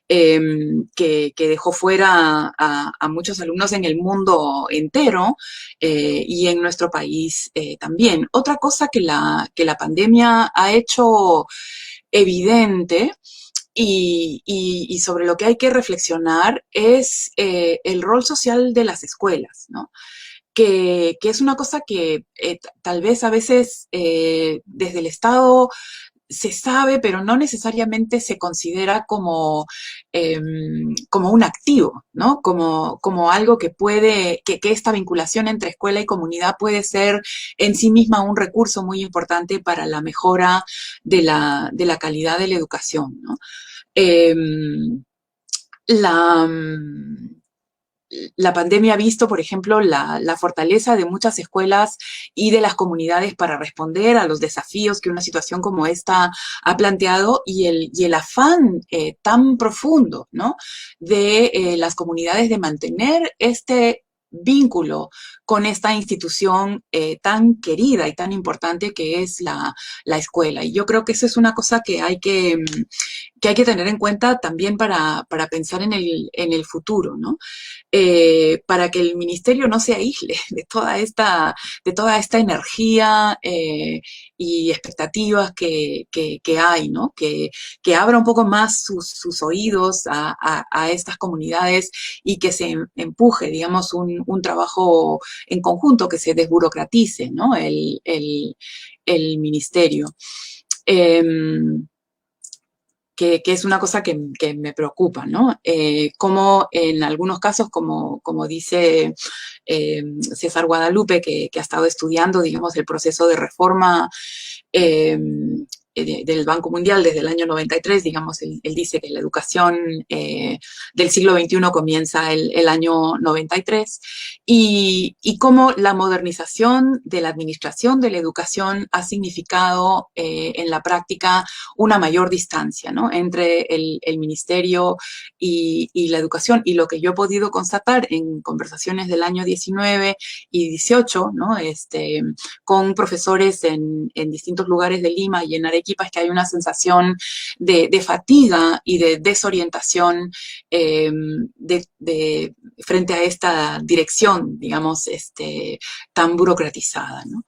Que dejó fuera a muchos alumnos en el mundo entero y en nuestro país también. Otra cosa que la pandemia ha hecho evidente y sobre lo que hay que reflexionar es el rol social de las escuelas, ¿no? Que es una cosa que tal vez a veces desde el Estado se sabe, pero no necesariamente se considera como un activo, ¿no? Como algo que puede, que esta vinculación entre escuela y comunidad puede ser en sí misma un recurso muy importante para la mejora de la calidad de la educación, ¿no? Eh, la, la pandemia ha visto, por ejemplo, la fortaleza de muchas escuelas y de las comunidades para responder a los desafíos que una situación como esta ha planteado y el afán tan profundo, ¿no? de las comunidades de mantener este vínculo con esta institución tan querida y tan importante que es la escuela. Y yo creo que eso es una cosa que hay que tener en cuenta también para pensar en el futuro, ¿no? Para que el ministerio no se aísle de toda esta energía y expectativas que hay, ¿no? Que abra un poco más sus oídos a estas comunidades y que se empuje, digamos, un trabajo en conjunto, que se desburocratice, ¿no? el ministerio. Que es una cosa que me preocupa, ¿no? Como en algunos casos, como dice César Guadalupe, que ha estado estudiando, digamos, el proceso de reforma del Banco Mundial desde el año 93, digamos, él dice que la educación del siglo XXI comienza el año 93, y cómo la modernización de la administración de la educación ha significado en la práctica una mayor distancia, ¿no? entre el ministerio y la educación. Y lo que yo he podido constatar en conversaciones del año 19 y 18, ¿no? Con profesores en distintos lugares de Lima y en Arequipa, es que hay una sensación de fatiga y de desorientación frente a esta dirección, digamos, tan burocratizada, ¿no?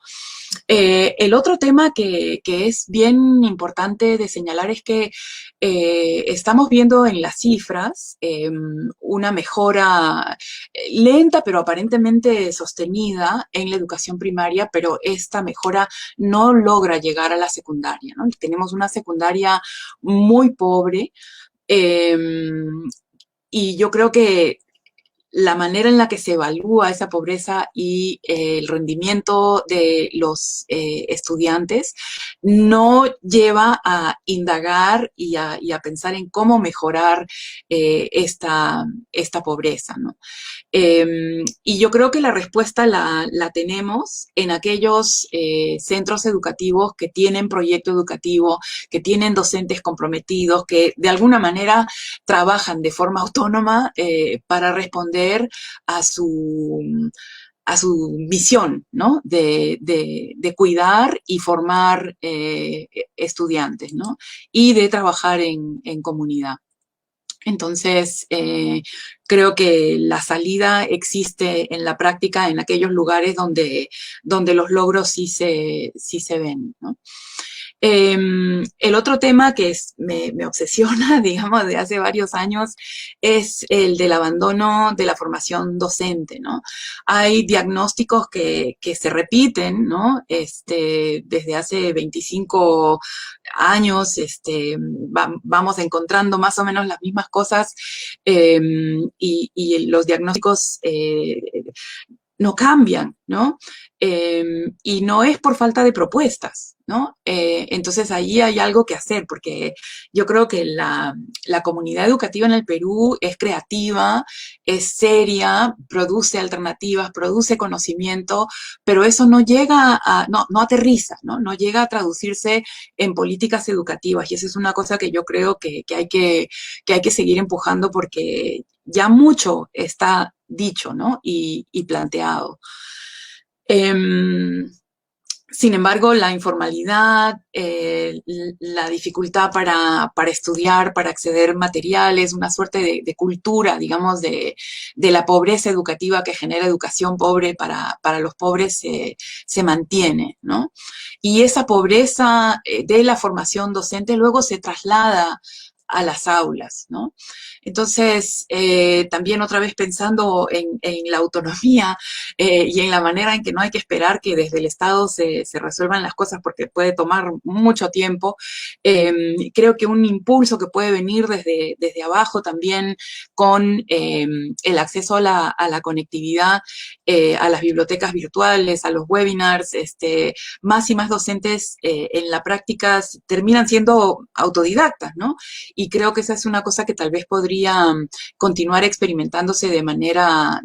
El otro tema que es bien importante de señalar es que estamos viendo en las cifras una mejora lenta, pero aparentemente sostenida en la educación primaria, pero esta mejora no logra llegar a la secundaria, ¿no? Tenemos una secundaria muy pobre y yo creo que la manera en la que se evalúa esa pobreza y el rendimiento de los estudiantes no lleva a indagar y a pensar en cómo mejorar esta pobreza, ¿no? Y yo creo que la respuesta la tenemos en aquellos centros educativos que tienen proyecto educativo, que tienen docentes comprometidos, que de alguna manera trabajan de forma autónoma para responder a su misión, ¿no? de cuidar y formar estudiantes, ¿no? Y de trabajar en comunidad. Entonces, creo que la salida existe en la práctica en aquellos lugares donde los logros sí se ven, ¿no? El otro tema que me obsesiona, digamos, de hace varios años es el del abandono de la formación docente, ¿no? Hay diagnósticos que se repiten, ¿no? Desde hace 25 años vamos encontrando más o menos las mismas cosas y los diagnósticos no cambian, ¿no? Y no es por falta de propuestas, ¿no? Entonces ahí hay algo que hacer, porque yo creo que la comunidad educativa en el Perú es creativa, es seria, produce alternativas, produce conocimiento, pero eso no llega no aterriza, ¿no? No llega a traducirse en políticas educativas, y esa es una cosa que yo creo que hay que seguir empujando, porque ya mucho está dicho, ¿no? Y planteado. Sin embargo, la informalidad, la dificultad para estudiar, para acceder a materiales, una suerte de cultura, digamos, de la pobreza educativa que genera educación pobre para los pobres se mantiene, ¿no? Y esa pobreza de la formación docente luego se traslada a las aulas, ¿no? Entonces, también otra vez pensando en la autonomía y en la manera en que no hay que esperar que desde el Estado se resuelvan las cosas, porque puede tomar mucho tiempo, creo que un impulso que puede venir desde abajo también con el acceso a la conectividad, a las bibliotecas virtuales, a los webinars, más y más docentes en la práctica terminan siendo autodidactas, ¿no? Y creo que esa es una cosa que tal vez podría continuar experimentándose de manera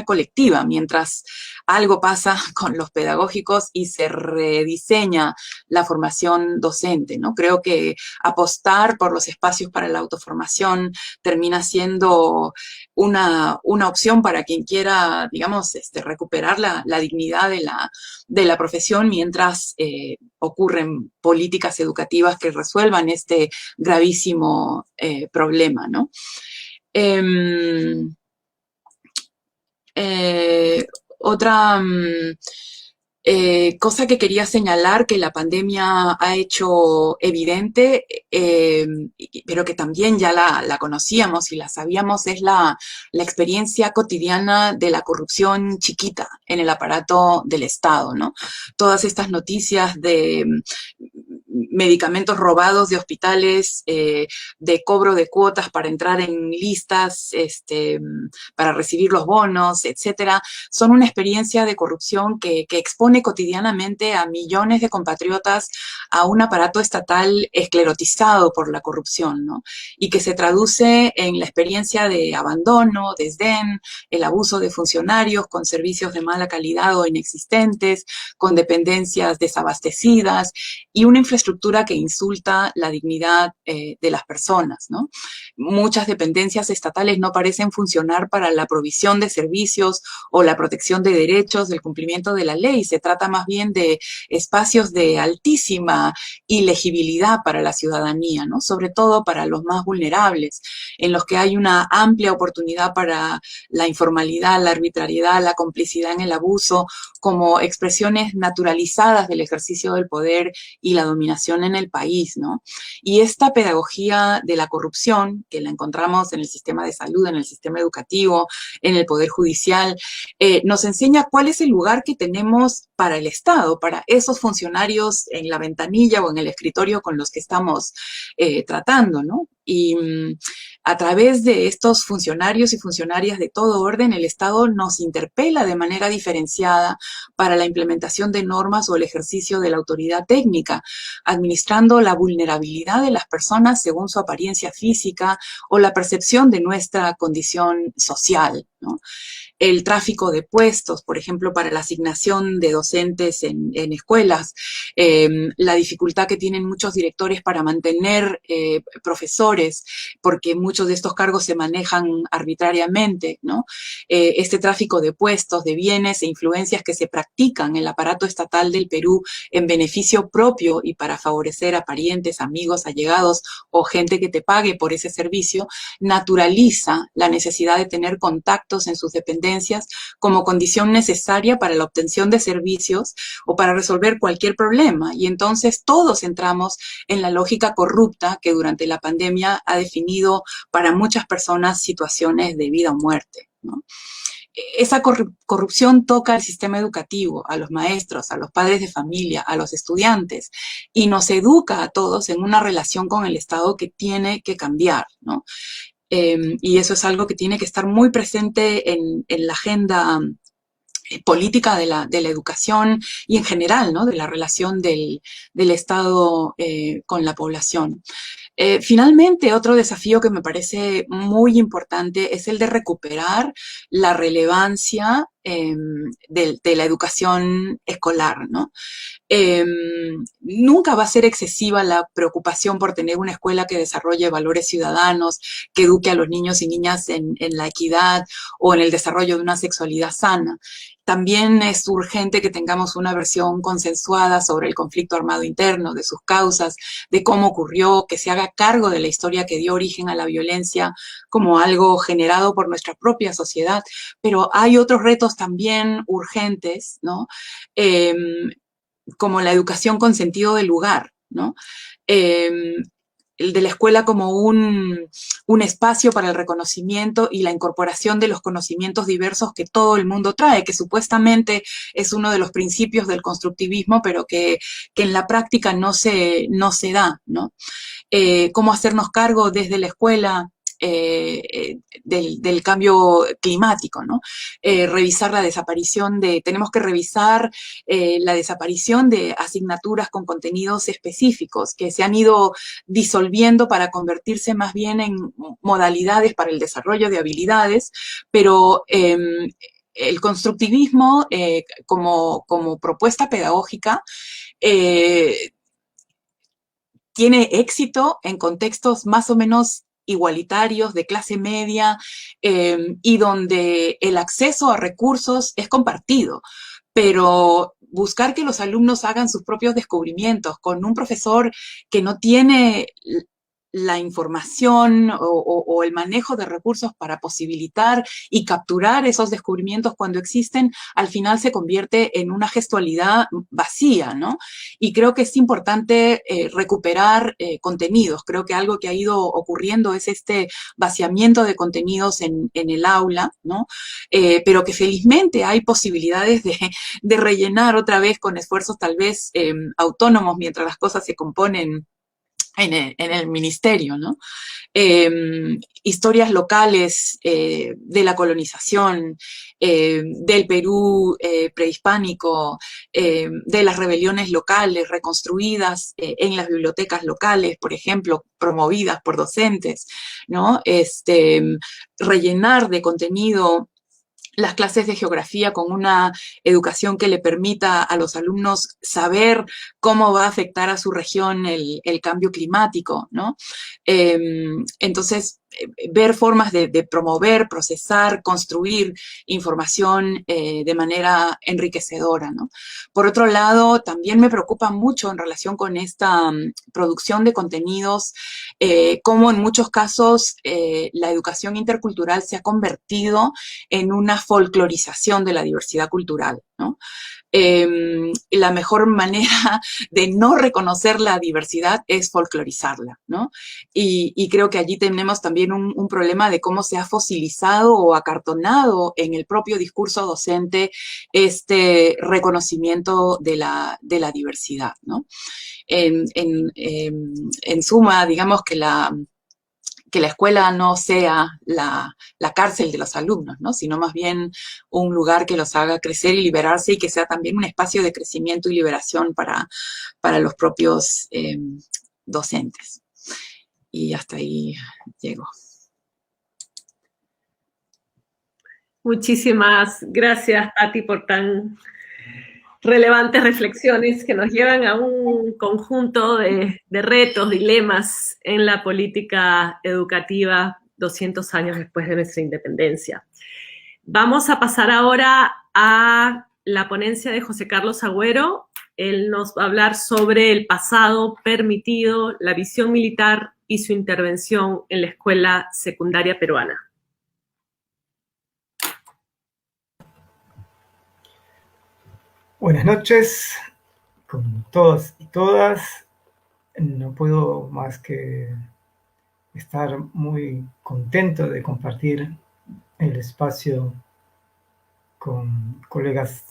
colectiva, mientras algo pasa con los pedagógicos y se rediseña la formación docente, ¿no? Creo que apostar por los espacios para la autoformación termina siendo una opción para quien quiera, digamos, recuperar la dignidad de la profesión, mientras ocurren políticas educativas que resuelvan este gravísimo problema, ¿no? Otra cosa que quería señalar que la pandemia ha hecho evidente, pero que también ya la conocíamos y la sabíamos, es la experiencia cotidiana de la corrupción chiquita en el aparato del Estado, ¿no? Todas estas noticias de medicamentos robados de hospitales, de cobro de cuotas para entrar en listas, para recibir los bonos, etcétera, son una experiencia de corrupción que expone cotidianamente a millones de compatriotas a un aparato estatal esclerotizado por la corrupción, ¿no? Y que se traduce en la experiencia de abandono, desdén, el abuso de funcionarios con servicios de mala calidad o inexistentes, con dependencias desabastecidas y una infraestructura que insulta la dignidad de las personas, ¿no? Muchas dependencias estatales no parecen funcionar para la provisión de servicios o la protección de derechos, del cumplimiento de la ley. Se trata más bien de espacios de altísima ilegibilidad para la ciudadanía, ¿no? Sobre todo para los más vulnerables, en los que hay una amplia oportunidad para la informalidad, la arbitrariedad, la complicidad en el abuso, como expresiones naturalizadas del ejercicio del poder y la dominación en el país, ¿no? Y esta pedagogía de la corrupción, que la encontramos en el sistema de salud, en el sistema educativo, en el poder judicial, nos enseña cuál es el lugar que tenemos para el Estado, para esos funcionarios en la ventanilla o en el escritorio con los que estamos tratando, ¿no? Y a través de estos funcionarios y funcionarias de todo orden, el Estado nos interpela de manera diferenciada para la implementación de normas o el ejercicio de la autoridad técnica, administrando la vulnerabilidad de las personas según su apariencia física o la percepción de nuestra condición social, ¿no? El tráfico de puestos, por ejemplo, para la asignación de docentes en escuelas, la dificultad que tienen muchos directores para mantener profesores, porque muchos de estos cargos se manejan arbitrariamente, ¿no? Este tráfico de puestos, de bienes e influencias que se practican en el aparato estatal del Perú en beneficio propio y para favorecer a parientes, amigos, allegados o gente que te pague por ese servicio, naturaliza la necesidad de tener contactos en sus dependencias como condición necesaria para la obtención de servicios o para resolver cualquier problema. Y entonces todos entramos en la lógica corrupta que durante la pandemia ha definido para muchas personas situaciones de vida o muerte, ¿no? Esa corrupción toca al sistema educativo, a los maestros, a los padres de familia, a los estudiantes, y nos educa a todos en una relación con el Estado que tiene que cambiar, ¿no? Y eso es algo que tiene que estar muy presente en la agenda política de la educación y en general, ¿no? De la relación del Estado con la población. Finalmente, otro desafío que me parece muy importante es el de recuperar la relevancia de la educación escolar, ¿no? Nunca va a ser excesiva la preocupación por tener una escuela que desarrolle valores ciudadanos, que eduque a los niños y niñas en la equidad o en el desarrollo de una sexualidad sana. También es urgente que tengamos una versión consensuada sobre el conflicto armado interno, de sus causas, de cómo ocurrió, que se haga cargo de la historia que dio origen a la violencia como algo generado por nuestra propia sociedad. Pero hay otros retos también urgentes, ¿no? Como la educación con sentido de lugar, ¿no? El de la escuela como un espacio para el reconocimiento y la incorporación de los conocimientos diversos que todo el mundo trae, que supuestamente es uno de los principios del constructivismo, pero que en la práctica no se da, ¿no? Cómo hacernos cargo desde la escuela del cambio climático, ¿no? Revisar la desaparición tenemos que revisar la desaparición de asignaturas con contenidos específicos que se han ido disolviendo para convertirse más bien en modalidades para el desarrollo de habilidades, pero el constructivismo como propuesta pedagógica tiene éxito en contextos más o menos igualitarios, de clase media, y donde el acceso a recursos es compartido. Pero buscar que los alumnos hagan sus propios descubrimientos con un profesor que no tiene la información o el manejo de recursos para posibilitar y capturar esos descubrimientos cuando existen, al final se convierte en una gestualidad vacía, ¿no? Y creo que es importante recuperar contenidos. Creo que algo que ha ido ocurriendo es este vaciamiento de contenidos en el aula, ¿no? Pero que felizmente hay posibilidades de rellenar otra vez con esfuerzos tal vez autónomos mientras las cosas se componen en el ministerio, ¿no? Historias locales de la colonización, del Perú prehispánico, de las rebeliones locales reconstruidas en las bibliotecas locales, por ejemplo, promovidas por docentes, ¿no? Rellenar de contenido las clases de geografía con una educación que le permita a los alumnos saber cómo va a afectar a su región el cambio climático, ¿no? Entonces, ver formas de promover, procesar, construir información de manera enriquecedora, ¿no? Por otro lado, también me preocupa mucho en relación con esta producción de contenidos, cómo en muchos casos la educación intercultural se ha convertido en una folclorización de la diversidad cultural, ¿no? La mejor manera de no reconocer la diversidad es folclorizarla, ¿no? Y creo que allí tenemos también un problema de cómo se ha fosilizado o acartonado en el propio discurso docente este reconocimiento de la diversidad, ¿no? En suma, digamos que la escuela no sea la cárcel de los alumnos, ¿no? Sino más bien un lugar que los haga crecer y liberarse y que sea también un espacio de crecimiento y liberación para los propios docentes. Y hasta ahí llego. Muchísimas gracias, Patti, por tan relevantes reflexiones que nos llevan a un conjunto de retos, dilemas en la política educativa 200 años después de nuestra independencia. Vamos a pasar ahora a la ponencia de José Carlos Agüero. Él nos va a hablar sobre el pasado permitido, la visión militar y su intervención en la escuela secundaria peruana. Buenas noches con todos y todas. No puedo más que estar muy contento de compartir el espacio con colegas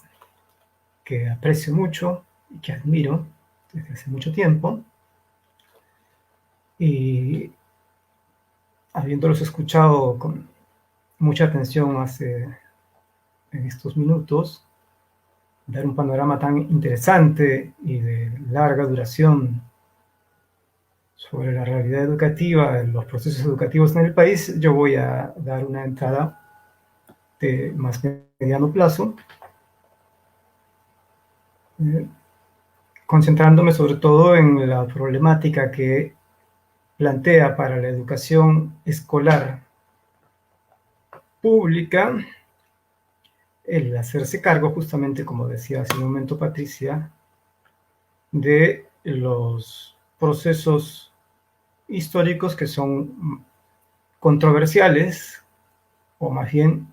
que aprecio mucho y que admiro desde hace mucho tiempo. Y habiéndolos escuchado con mucha atención en estos minutos, dar un panorama tan interesante y de larga duración sobre la realidad educativa, los procesos educativos en el país, yo voy a dar una entrada de más mediano plazo, concentrándome sobre todo en la problemática que plantea para la educación escolar pública el hacerse cargo, justamente como decía hace un momento Patricia, de los procesos históricos que son controversiales, o más bien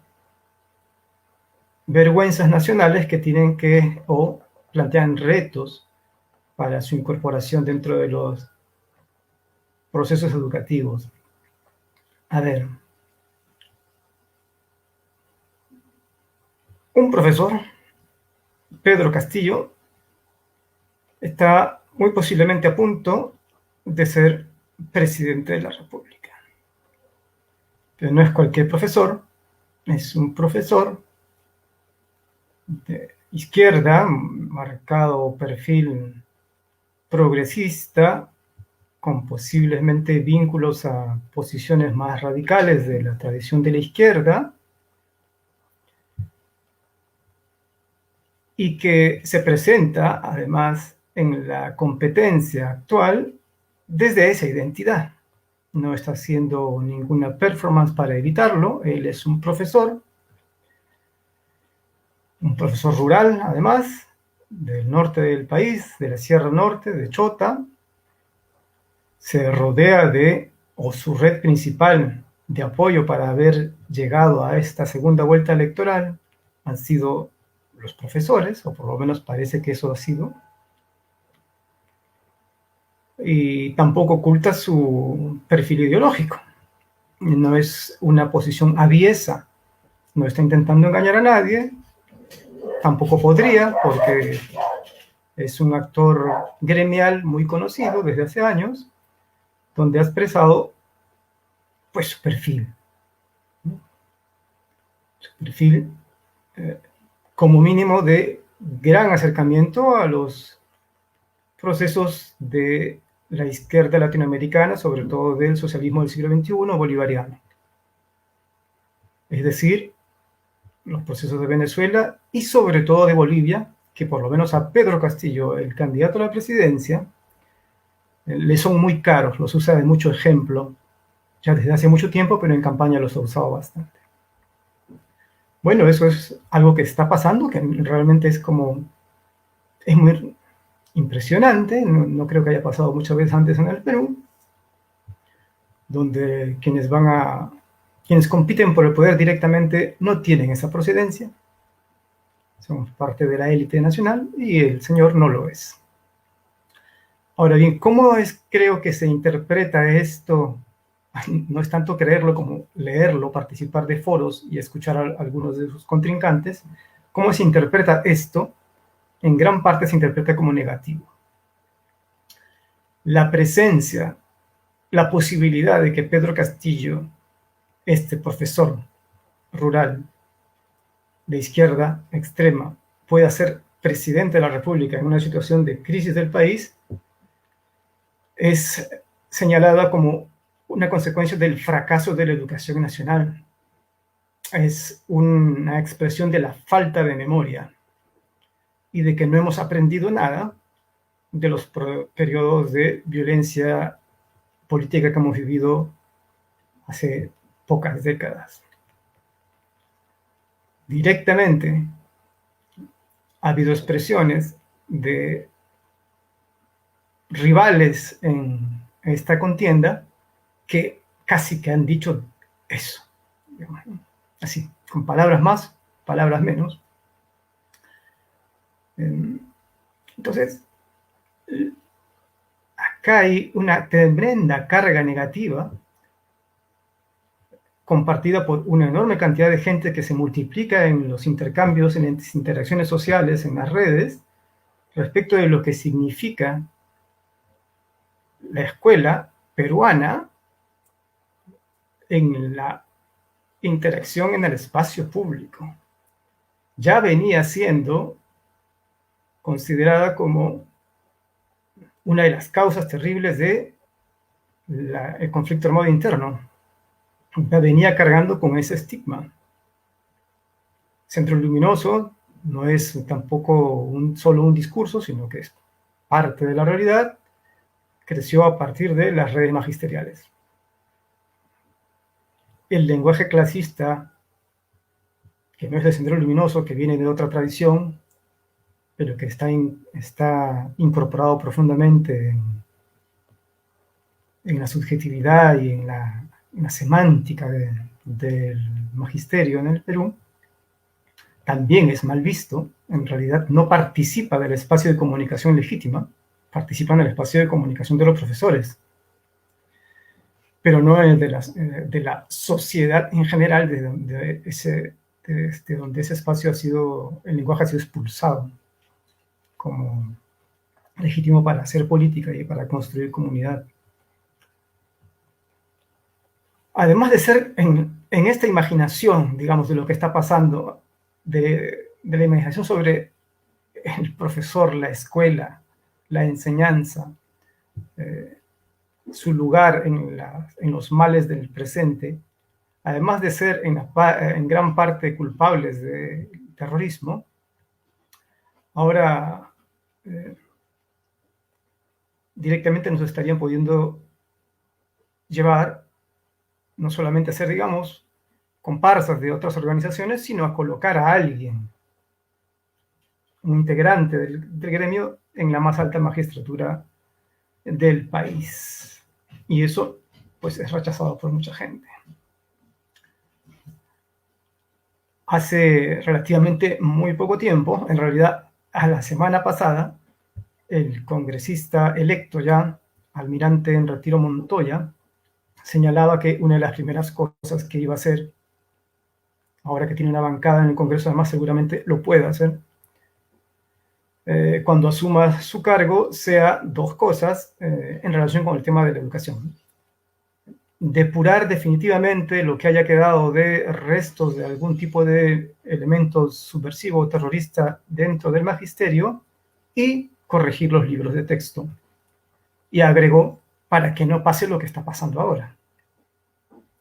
vergüenzas nacionales que tienen que, o plantean retos para su incorporación dentro de los procesos educativos. A ver, un profesor, Pedro Castillo, está muy posiblemente a punto de ser presidente de la República. Pero no es cualquier profesor, es un profesor de izquierda, marcado perfil progresista, con posiblemente vínculos a posiciones más radicales de la tradición de la izquierda, y que se presenta además en la competencia actual desde esa identidad. No está haciendo ninguna performance para evitarlo. Él es un profesor rural además, del norte del país, de la Sierra Norte, de Chota. Se rodea de, o su red principal de apoyo para haber llegado a esta segunda vuelta electoral han sido los profesores, o por lo menos parece que eso ha sido, y tampoco oculta su perfil ideológico. No es una posición aviesa, no está intentando engañar a nadie, tampoco podría, porque es un actor gremial muy conocido desde hace años, donde ha expresado pues su perfil, ¿no? Su perfil como mínimo de gran acercamiento a los procesos de la izquierda latinoamericana, sobre todo del socialismo del siglo XXI bolivariano. Es decir, los procesos de Venezuela y sobre todo de Bolivia, que por lo menos a Pedro Castillo, el candidato a la presidencia, le son muy caros, los usa de mucho ejemplo, ya desde hace mucho tiempo, pero en campaña los ha usado bastante. Bueno, eso es algo que está pasando, que realmente es muy impresionante, no creo que haya pasado muchas veces antes en el Perú, donde quienes compiten por el poder directamente no tienen esa procedencia, son parte de la élite nacional y el señor no lo es. Ahora bien, ¿cómo creo que se interpreta esto? No es tanto creerlo como leerlo, participar de foros y escuchar a algunos de sus contrincantes. ¿Cómo se interpreta esto? En gran parte se interpreta como negativo. La presencia, la posibilidad de que Pedro Castillo, este profesor rural de izquierda extrema, pueda ser presidente de la República en una situación de crisis del país, es señalada como una consecuencia del fracaso de la educación nacional. Es una expresión de la falta de memoria y de que no hemos aprendido nada de los periodos de violencia política que hemos vivido hace pocas décadas. Directamente ha habido expresiones de rivales en esta contienda que casi que han dicho eso, así, con palabras más, palabras menos. Entonces, acá hay una tremenda carga negativa compartida por una enorme cantidad de gente que se multiplica en los intercambios, en las interacciones sociales, en las redes, respecto de lo que significa la escuela peruana en la interacción en el espacio público. Ya venía siendo considerada como una de las causas terribles de el conflicto armado interno. Ya venía cargando con ese estigma. Centro Luminoso no es tampoco solo un discurso, sino que es parte de la realidad. Creció a partir de las redes magisteriales. El lenguaje clasista, que no es de Sendero Luminoso, que viene de otra tradición, pero que está incorporado profundamente en la subjetividad y en la semántica del magisterio en el Perú, también es mal visto. En realidad no participa del espacio de comunicación legítima, participa en el espacio de comunicación de los profesores, pero no de la sociedad en general, donde ese espacio el lenguaje ha sido expulsado como legítimo para hacer política y para construir comunidad. Además de ser en esta imaginación, digamos, de lo que está pasando, de la imaginación sobre el profesor, la escuela, la enseñanza, su lugar en los males del presente, además de ser en gran parte culpables de terrorismo, ahora directamente nos estarían pudiendo llevar no solamente a ser, digamos, comparsas de otras organizaciones, sino a colocar a alguien, un integrante del gremio, en la más alta magistratura del país. Y eso, pues, es rechazado por mucha gente. Hace relativamente muy poco tiempo, en realidad a la semana pasada, el congresista electo ya, almirante en retiro Montoya, señalaba que una de las primeras cosas que iba a hacer, ahora que tiene una bancada en el Congreso, además seguramente lo pueda hacer, cuando asuma su cargo, sea dos cosas en relación con el tema de la educación. Depurar definitivamente lo que haya quedado de restos de algún tipo de elemento subversivo o terrorista dentro del magisterio y corregir los libros de texto. Y agregó, para que no pase lo que está pasando ahora.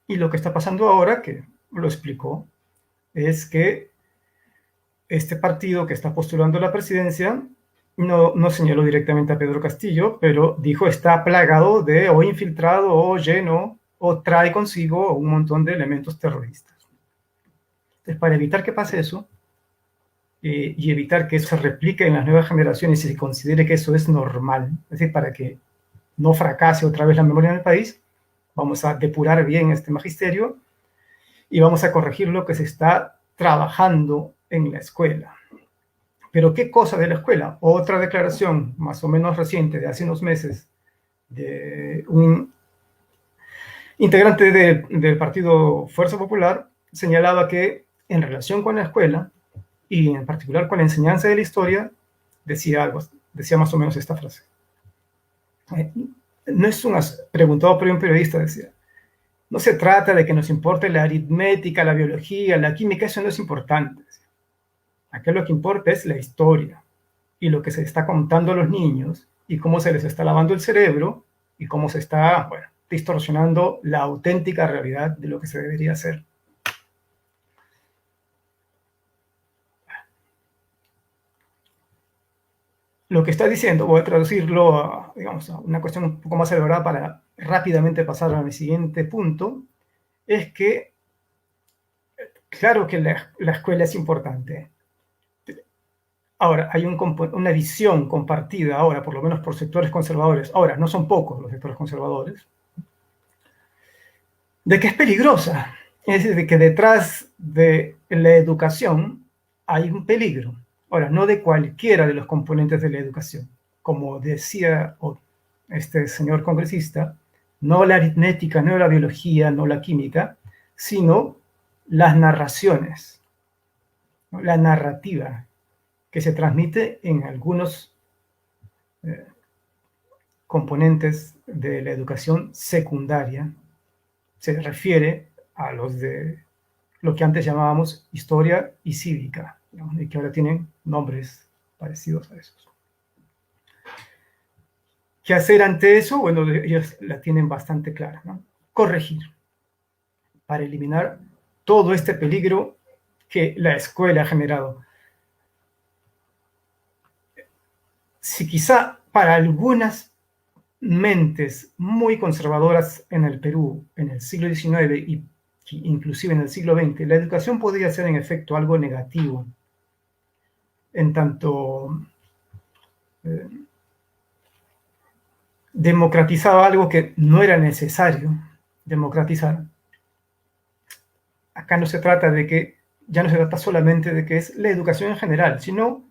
Y lo que está pasando ahora, que lo explicó, es que este partido que está postulando la presidencia no señaló directamente a Pedro Castillo, pero dijo está plagado de o infiltrado o lleno o trae consigo un montón de elementos terroristas. Entonces, para evitar que pase eso y evitar que eso se replique en las nuevas generaciones y se considere que eso es normal, es decir, para que no fracase otra vez la memoria en el país, vamos a depurar bien este magisterio y vamos a corregir lo que se está trabajando en la escuela. Pero ¿qué cosa de la escuela? Otra declaración más o menos reciente, de hace unos meses, de un integrante del partido Fuerza Popular, señalaba que en relación con la escuela, y en particular con la enseñanza de la historia, decía más o menos esta frase. No es preguntado por un periodista, decía, no se trata de que nos importe la aritmética, la biología, la química, eso no es importante. Acá lo que importa es la historia y lo que se está contando a los niños y cómo se les está lavando el cerebro y cómo se está, distorsionando la auténtica realidad de lo que se debería hacer. Lo que está diciendo, voy a traducirlo a una cuestión un poco más elaborada para rápidamente pasar a mi siguiente punto, es que, claro que la escuela es importante. Ahora, hay una visión compartida ahora, por lo menos por sectores conservadores, ahora, no son pocos los sectores conservadores, de que es peligrosa, es decir, de que detrás de la educación hay un peligro. Ahora, no de cualquiera de los componentes de la educación. Como decía este señor congresista, no la aritmética, no la biología, no la química, sino las narraciones, ¿no? La narrativa que se transmite en algunos componentes de la educación secundaria. Se refiere a los de lo que antes llamábamos historia y cívica, ¿no? Y que ahora tienen nombres parecidos a esos. ¿Qué hacer ante eso? Bueno, ellos la tienen bastante clara, ¿no? Corregir, para eliminar todo este peligro que la escuela ha generado. Si quizá para algunas mentes muy conservadoras en el Perú, en el siglo XIX y inclusive en el siglo XX, la educación podría ser en efecto algo negativo, en tanto democratizaba algo que no era necesario democratizar. Acá no se trata de que, ya no se trata solamente de que es la educación en general, sino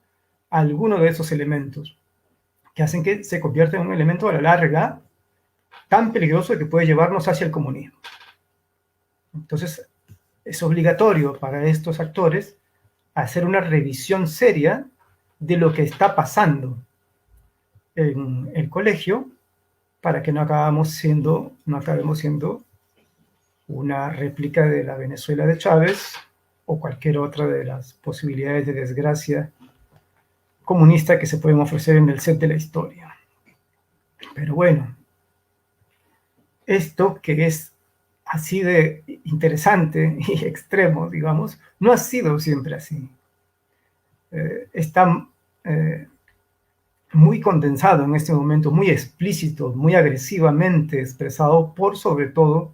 alguno de esos elementos que hacen que se convierta en un elemento a la larga tan peligroso que puede llevarnos hacia el comunismo. Entonces, es obligatorio para estos actores hacer una revisión seria de lo que está pasando en el colegio para que no acabemos siendo una réplica de la Venezuela de Chávez o cualquier otra de las posibilidades de desgracia comunista que se pueden ofrecer en el set de la historia. Pero bueno, esto que es así de interesante y extremo, digamos, no ha sido siempre así. Está muy condensado en este momento, muy explícito, muy agresivamente expresado por, sobre todo,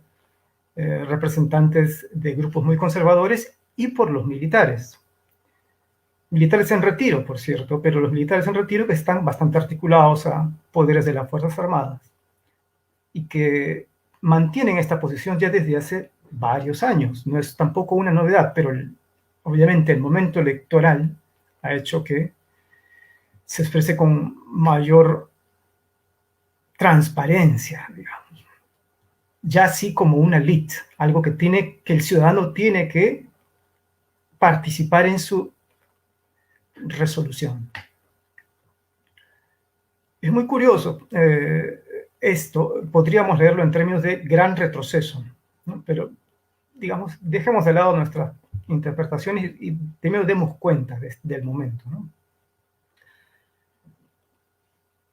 representantes de grupos muy conservadores y por los militares. Militares en retiro, por cierto, pero los militares en retiro que están bastante articulados a poderes de las Fuerzas Armadas y que mantienen esta posición ya desde hace varios años. No es tampoco una novedad, pero obviamente el momento electoral ha hecho que se exprese con mayor transparencia, digamos. Ya así como una elite, algo que el ciudadano tiene que participar en su resolución. Es muy curioso esto, podríamos leerlo en términos de gran retroceso, ¿no? Pero, digamos, dejemos de lado nuestras interpretaciones y primero demos cuenta del momento, ¿no?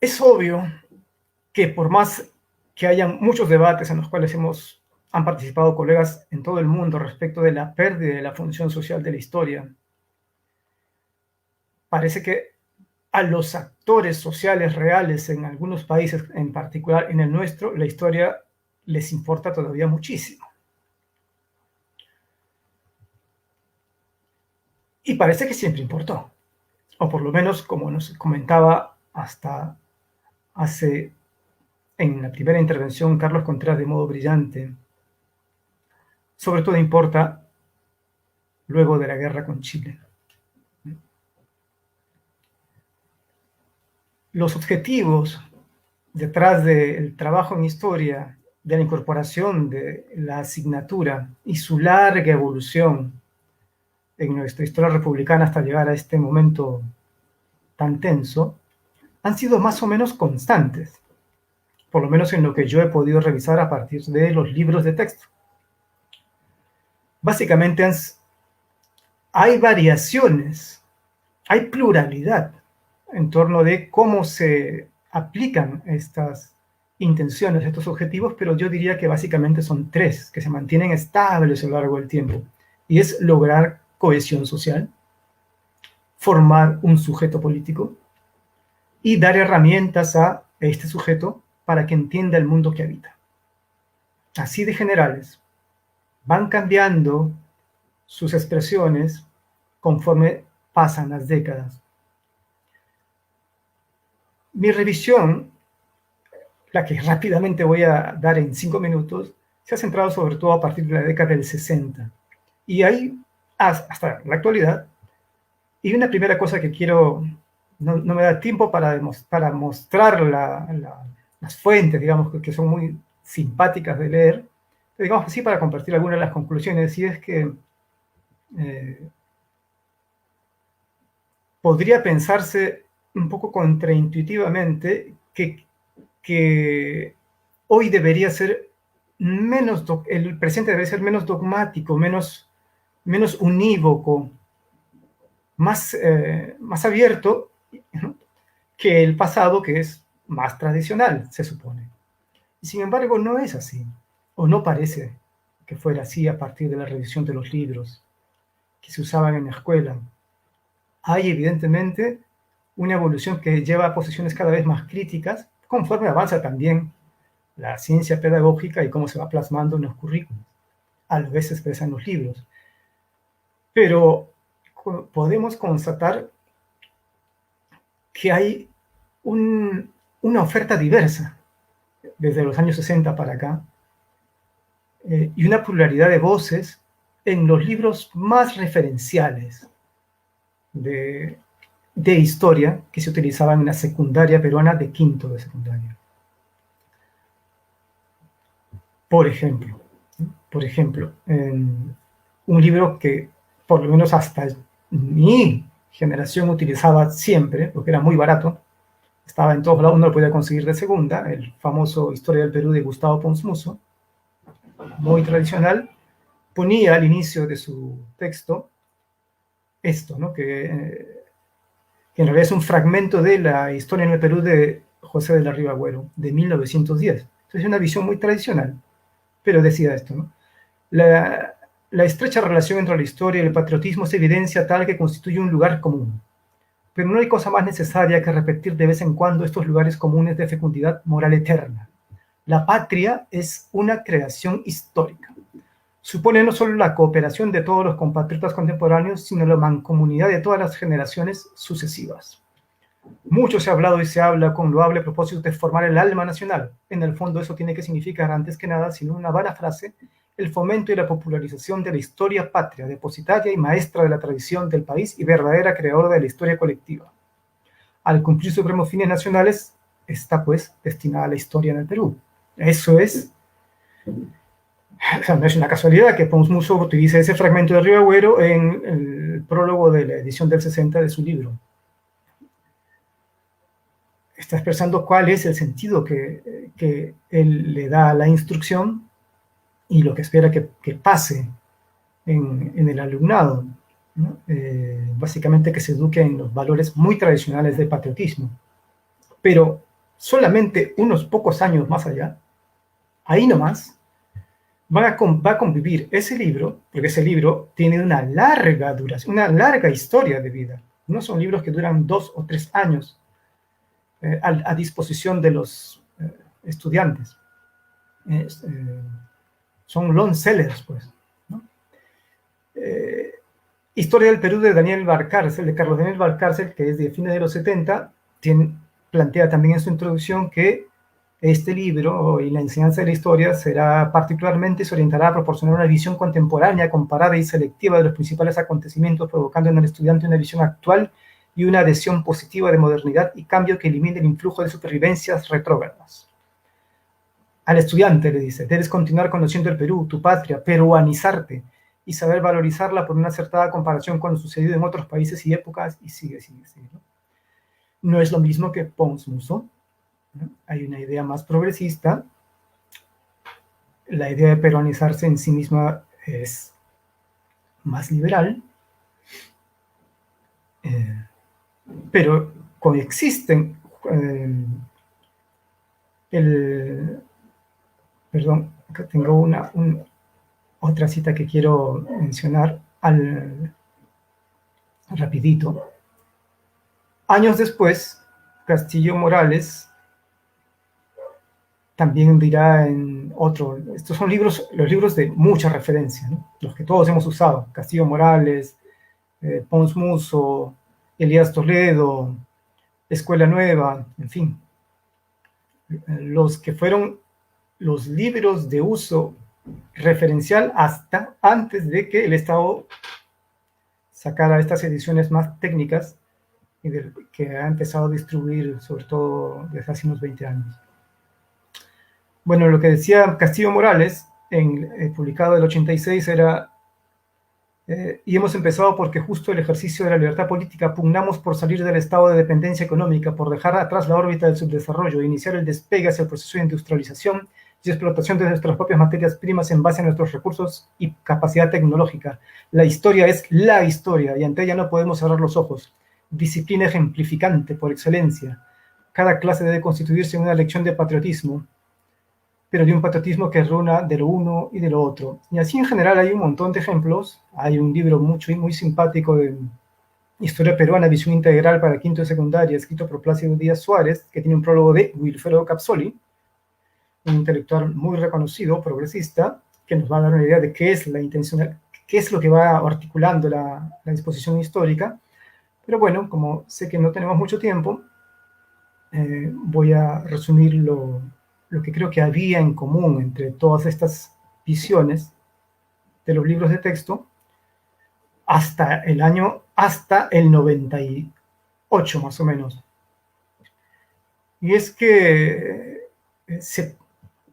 Es obvio que por más que hayan muchos debates en los cuales han participado colegas en todo el mundo respecto de la pérdida de la función social de la historia, parece que a los actores sociales reales en algunos países, en particular en el nuestro, la historia les importa todavía muchísimo. Y parece que siempre importó, o por lo menos, como nos comentaba hasta en la primera intervención Carlos Contreras de modo brillante, sobre todo importa luego de la guerra con Chile. Los objetivos detrás del trabajo en historia, de la incorporación de la asignatura y su larga evolución en nuestra historia republicana hasta llegar a este momento tan tenso, han sido más o menos constantes, por lo menos en lo que yo he podido revisar a partir de los libros de texto. Básicamente hay variaciones, hay pluralidad en torno de cómo se aplican estas intenciones, estos objetivos, pero yo diría que básicamente son tres que se mantienen estables a lo largo del tiempo, y es lograr cohesión social, formar un sujeto político y dar herramientas a este sujeto para que entienda el mundo que habita. Así de generales. Van cambiando sus expresiones conforme pasan las décadas. Mi revisión, la que rápidamente voy a dar en 5 minutos, se ha centrado sobre todo a partir de la década del 60. Y ahí, hasta la actualidad, y una primera cosa que quiero, no me da tiempo para mostrar las fuentes, digamos, que son muy simpáticas de leer, pero digamos así para compartir algunas de las conclusiones, y es que podría pensarse un poco contraintuitivamente que hoy debería ser el presente debería ser menos dogmático, menos unívoco, más abierto que el pasado, que es más tradicional, se supone. Y sin embargo, no es así, o no parece que fuera así a partir de la revisión de los libros que se usaban en la escuela. Hay evidentemente una evolución que lleva a posiciones cada vez más críticas conforme avanza también la ciencia pedagógica y cómo se va plasmando en los currículos, a la vez se expresa en los libros. Pero podemos constatar que hay una oferta diversa desde los años 60 para acá y una pluralidad de voces en los libros más referenciales de historia que se utilizaban en la secundaria peruana de quinto de secundaria. Por ejemplo, un libro que por lo menos hasta mi generación utilizaba siempre, porque era muy barato, estaba en todos lados, uno lo podía conseguir de segunda, el famoso Historia del Perú de Gustavo Pons Musso, muy tradicional, ponía al inicio de su texto esto, ¿no? que en realidad es un fragmento de la Historia en el Perú de José de la Riva Agüero, de 1910. Entonces es una visión muy tradicional, pero decía esto, ¿no? La estrecha relación entre la historia y el patriotismo es evidencia tal que constituye un lugar común. Pero no hay cosa más necesaria que repetir de vez en cuando estos lugares comunes de fecundidad moral eterna. La patria es una creación histórica. Supone no solo la cooperación de todos los compatriotas contemporáneos, sino la mancomunidad de todas las generaciones sucesivas. Mucho se ha hablado y se habla con loable propósito de formar el alma nacional. En el fondo eso tiene que significar, antes que nada, sin una vana frase, el fomento y la popularización de la historia patria, depositaria y maestra de la tradición del país y verdadera creadora de la historia colectiva. Al cumplir supremos fines nacionales, está pues destinada a la historia en el Perú. Eso es, o sea, no es una casualidad que Pons Musso utilice ese fragmento de Riva Agüero en el prólogo de la edición del 60 de su libro. Está expresando cuál es el sentido que él le da a la instrucción y lo que espera que pase en el alumnado, ¿no? Básicamente que se eduque en los valores muy tradicionales del patriotismo. Pero solamente unos pocos años más allá, ahí nomás, va a convivir ese libro, porque ese libro tiene una larga duración, una larga historia de vida. No son libros que duran 2 o 3 años a disposición de los estudiantes. Son long sellers, pues, ¿no? Historia del Perú de Daniel Valcárcel, de Carlos Daniel Valcárcel, que es de fines de los 70, plantea también en su introducción que este libro y la enseñanza de la historia se orientará a proporcionar una visión contemporánea, comparada y selectiva de los principales acontecimientos, provocando en el estudiante una visión actual y una adhesión positiva de modernidad y cambio que elimine el influjo de supervivencias retrógradas. Al estudiante le dice, debes continuar conociendo el Perú, tu patria, peruanizarte y saber valorizarla por una acertada comparación con lo sucedido en otros países y épocas, y sigue, ¿no? No es lo mismo que Pons Musso, ¿no? Hay una idea más progresista, la idea de peruanizarse en sí misma es más liberal, pero coexisten perdón, acá tengo otra cita que quiero mencionar rapidito. Años después, Castillo Morales también dirá en otro, estos son los libros de mucha referencia, ¿no? Los que todos hemos usado, Castillo Morales, Pons Musso, Elías Toledo, Escuela Nueva, en fin, los que fueron los libros de uso referencial hasta antes de que el Estado sacara estas ediciones más técnicas y que ha empezado a distribuir sobre todo desde hace unos 20 años. Bueno, lo que decía Castillo Morales, publicado en el 86, era y hemos empezado porque justo el ejercicio de la libertad política pugnamos por salir del estado de dependencia económica, por dejar atrás la órbita del subdesarrollo, iniciar el despegue hacia el proceso de industrialización y explotación de nuestras propias materias primas en base a nuestros recursos y capacidad tecnológica. La historia es la historia y ante ella no podemos cerrar los ojos. disciplina ejemplificante por excelencia. Cada clase debe constituirse en una lección de patriotismo, pero de un patriotismo que reúna de lo uno y de lo otro. Y así en general hay un montón de ejemplos. Hay un libro muy simpático de Historia Peruana, Visión Integral para quinto de secundaria, escrito por Plácido Díaz Suárez, que tiene un prólogo de Wilfredo Capsoli, un intelectual muy reconocido, progresista, que nos va a dar una idea de qué es la intencional, qué es lo que va articulando la disposición histórica. Pero bueno, como sé que no tenemos mucho tiempo, voy a resumir lo que creo que había en común entre todas estas visiones de los libros de texto hasta el 98 más o menos. Y es que se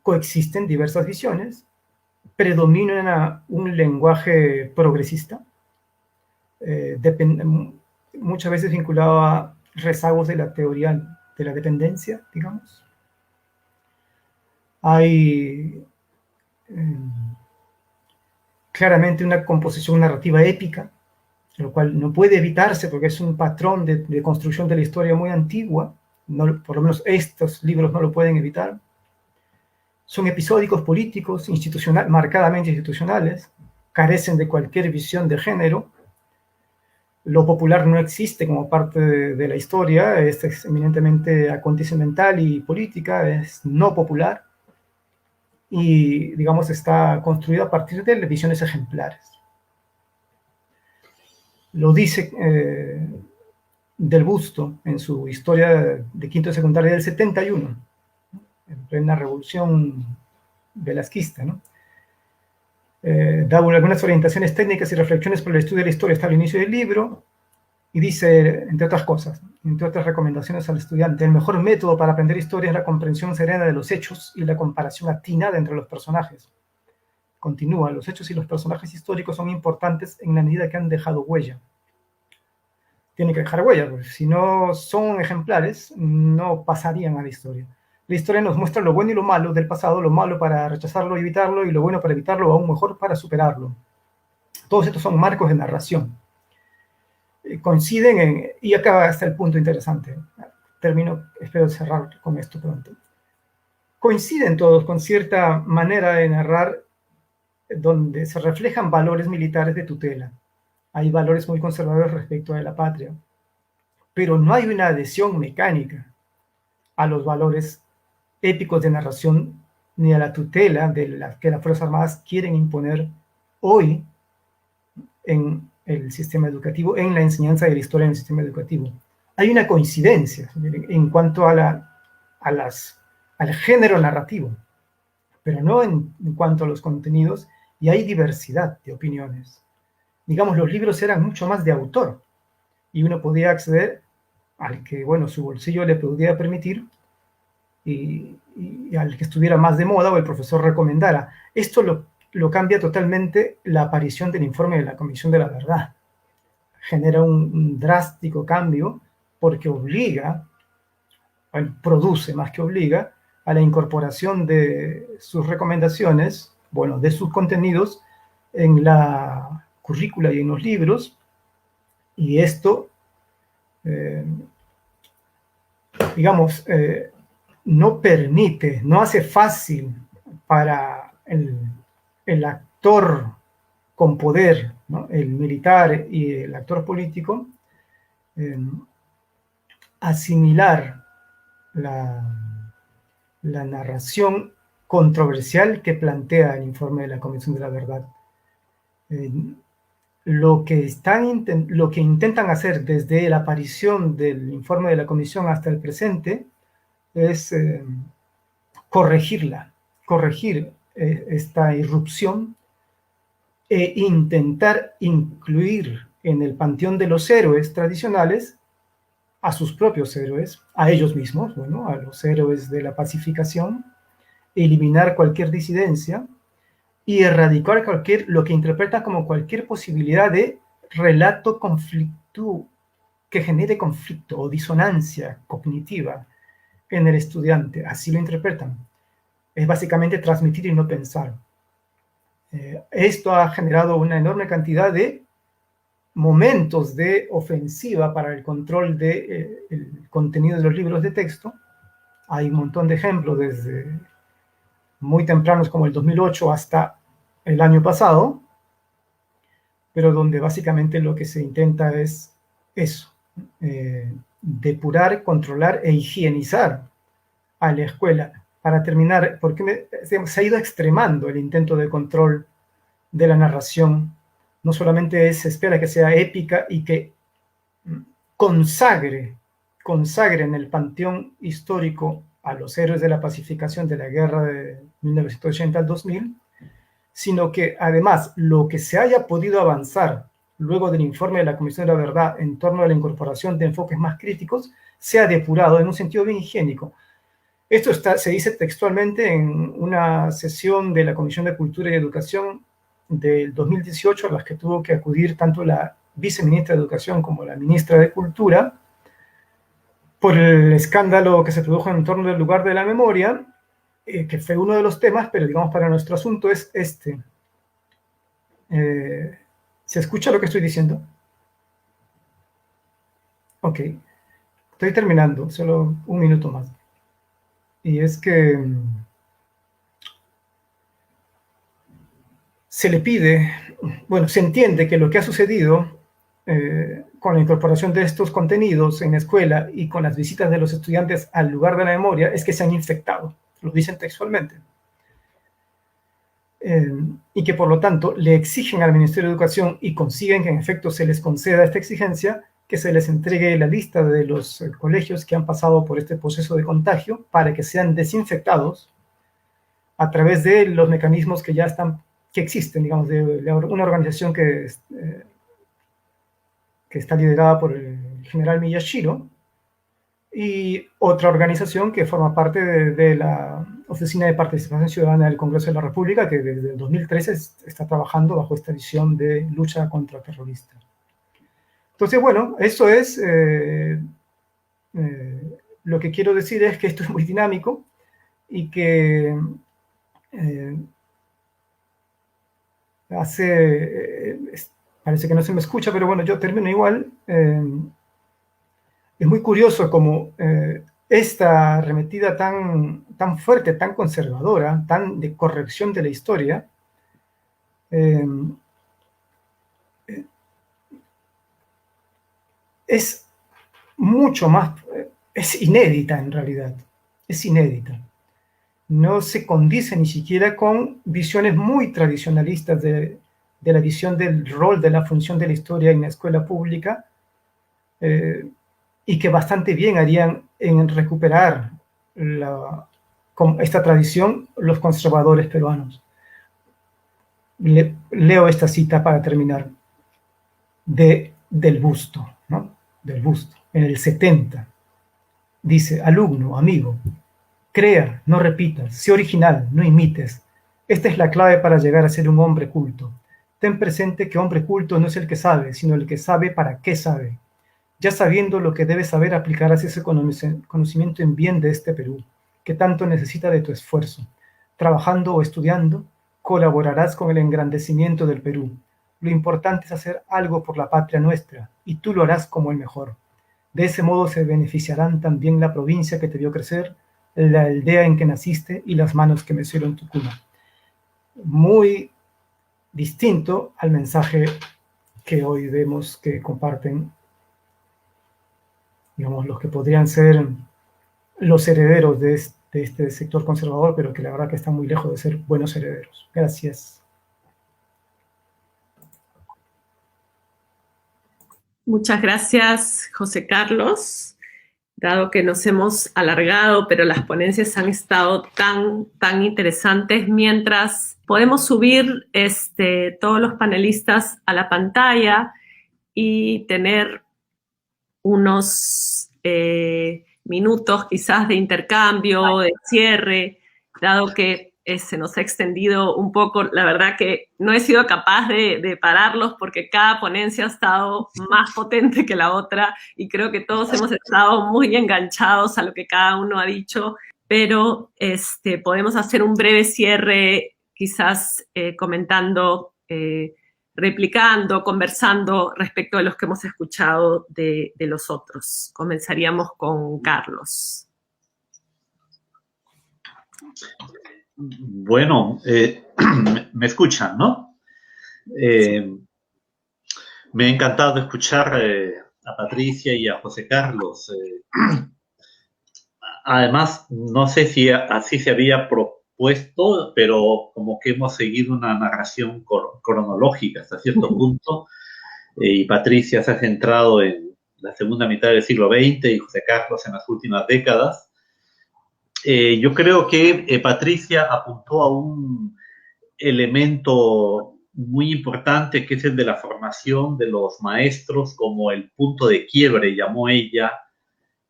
coexisten diversas visiones, predomina un lenguaje progresista, muchas veces vinculado a rezagos de la teoría de la dependencia, digamos. Hay claramente una composición narrativa épica, lo cual no puede evitarse porque es un patrón de construcción de la historia muy antigua. No, por lo menos estos libros no lo pueden evitar. Son episódicos políticos, marcadamente institucionales, carecen de cualquier visión de género. Lo popular no existe como parte de la historia, es eminentemente acontecimental y política, es no popular. Y, digamos, está construida a partir de visiones ejemplares. Lo dice Del Busto en su historia de quinto de secundaria del 71, en plena revolución velasquista, ¿no? Da algunas orientaciones técnicas y reflexiones por el estudio de la historia hasta el inicio del libro, y dice, entre otras cosas, entre otras recomendaciones al estudiante, el mejor método para aprender historia es la comprensión serena de los hechos y la comparación atinada entre los personajes. Continúa, los hechos y los personajes históricos son importantes en la medida que han dejado huella. Tienen que dejar huella, porque si no son ejemplares, no pasarían a la historia. La historia nos muestra lo bueno y lo malo del pasado, lo malo para rechazarlo y evitarlo, y lo bueno para evitarlo, o aún mejor, para superarlo. Todos estos son marcos de narración. Coinciden y acá está el punto interesante. Termino, espero cerrar con esto pronto. Coinciden todos con cierta manera de narrar donde se reflejan valores militares de tutela. Hay valores muy conservadores respecto de la patria, pero no hay una adhesión mecánica a los valores épicos de narración ni a la tutela de la que las Fuerzas Armadas quieren imponer hoy en el sistema educativo, en la enseñanza de la historia en el sistema educativo. Hay una coincidencia en cuanto al género narrativo, pero no en cuanto a los contenidos, y hay diversidad de opiniones. Digamos, los libros eran mucho más de autor, y uno podía acceder al que, bueno, su bolsillo le podía permitir, y al que estuviera más de moda o el profesor recomendara. Esto lo cambia totalmente la aparición del informe de la Comisión de la Verdad. Genera un drástico cambio porque produce más que obliga, a la incorporación de sus recomendaciones, bueno, de sus contenidos en la currícula y en los libros, y esto, digamos, no permite, no hace fácil para el actor con poder, ¿no?, el militar y el actor político, asimilar la narración controversial que plantea el informe de la Comisión de la Verdad. Lo que intentan hacer desde la aparición del informe de la Comisión hasta el presente es corregir esta irrupción e intentar incluir en el panteón de los héroes tradicionales a sus propios héroes, a ellos mismos, bueno, a los héroes de la pacificación, eliminar cualquier disidencia y erradicar lo que interpreta como cualquier posibilidad de relato conflictivo que genere conflicto o disonancia cognitiva en el estudiante. Así lo interpretan. Es básicamente transmitir y no pensar. Esto ha generado una enorme cantidad de momentos de ofensiva para el control del contenido de los libros de texto. Hay un montón de ejemplos desde muy tempranos como el 2008 hasta el año pasado, pero donde básicamente lo que se intenta es eso, depurar, controlar e higienizar a la escuela para terminar, porque se ha ido extremando el intento de control de la narración. No solamente se espera que sea épica y que consagre en el panteón histórico a los héroes de la pacificación de la guerra de 1980 al 2000, sino que además lo que se haya podido avanzar luego del informe de la Comisión de la Verdad en torno a la incorporación de enfoques más críticos, sea depurado en un sentido bien higiénico. Esto se dice textualmente en una sesión de la Comisión de Cultura y Educación del 2018, a las que tuvo que acudir tanto la viceministra de Educación como la ministra de Cultura, por el escándalo que se produjo en torno del lugar de la memoria, que fue uno de los temas, pero digamos para nuestro asunto es este. ¿Se escucha lo que estoy diciendo? Ok, estoy terminando, solo un minuto más. Y es que se le pide, bueno, se entiende que lo que ha sucedido con la incorporación de estos contenidos en la escuela y con las visitas de los estudiantes al lugar de la memoria es que se han infectado, lo dicen textualmente. Y que por lo tanto le exigen al Ministerio de Educación y consiguen que en efecto se les conceda esta exigencia, que se les entregue la lista de los colegios que han pasado por este proceso de contagio para que sean desinfectados a través de los mecanismos que ya existen, digamos, de una organización que está liderada por el general Miyashiro, y otra organización que forma parte de la Oficina de Participación Ciudadana del Congreso de la República, que desde el 2013 está trabajando bajo esta visión de lucha contra terrorista. Entonces, bueno, eso es lo que quiero decir, es que esto es muy dinámico y que parece que no se me escucha, pero bueno, yo termino igual. Es muy curioso como esta arremetida tan fuerte, tan conservadora, tan de corrección de la historia, es mucho más, es inédita en realidad, es inédita. No se condice ni siquiera con visiones muy tradicionalistas de la visión del rol, de la función de la historia en la escuela pública, y que bastante bien harían en recuperar esta tradición los conservadores peruanos. Leo esta cita para terminar, del Busto, ¿no? Del Busto, en el 70. Dice: alumno, amigo, crea, no repitas, sé original, no imites. Esta es la clave para llegar a ser un hombre culto. Ten presente que hombre culto no es el que sabe, sino el que sabe para qué sabe. Ya sabiendo lo que debes saber, aplicarás ese conocimiento en bien de este Perú, que tanto necesita de tu esfuerzo. Trabajando o estudiando, colaborarás con el engrandecimiento del Perú. Lo importante es hacer algo por la patria nuestra, y tú lo harás como el mejor. De ese modo se beneficiarán también la provincia que te vio crecer, la aldea en que naciste y las manos que mecieron tu cuna. Muy distinto al mensaje que hoy vemos que comparten, digamos, los que podrían ser los herederos de este sector conservador, pero que la verdad que están muy lejos de ser buenos herederos. Gracias. Muchas gracias, José Carlos. Dado que nos hemos alargado, pero las ponencias han estado tan interesantes, mientras podemos subir todos los panelistas a la pantalla y tener unos minutos quizás de intercambio, de cierre, dado que se nos ha extendido un poco. La verdad que no he sido capaz de pararlos porque cada ponencia ha estado más potente que la otra y creo que todos hemos estado muy enganchados a lo que cada uno ha dicho, pero podemos hacer un breve cierre quizás comentando replicando, conversando respecto de los que hemos escuchado de los otros. Comenzaríamos con Carlos. Bueno, me escuchan, ¿no? Me ha encantado escuchar a Patricia y a José Carlos. Además, no sé si así se había propuesto, pero como que hemos seguido una narración cronológica hasta cierto punto, y Patricia se ha centrado en la segunda mitad del siglo XX y José Carlos en las últimas décadas. Yo creo que Patricia apuntó a un elemento muy importante, que es el de la formación de los maestros como el punto de quiebre, llamó ella,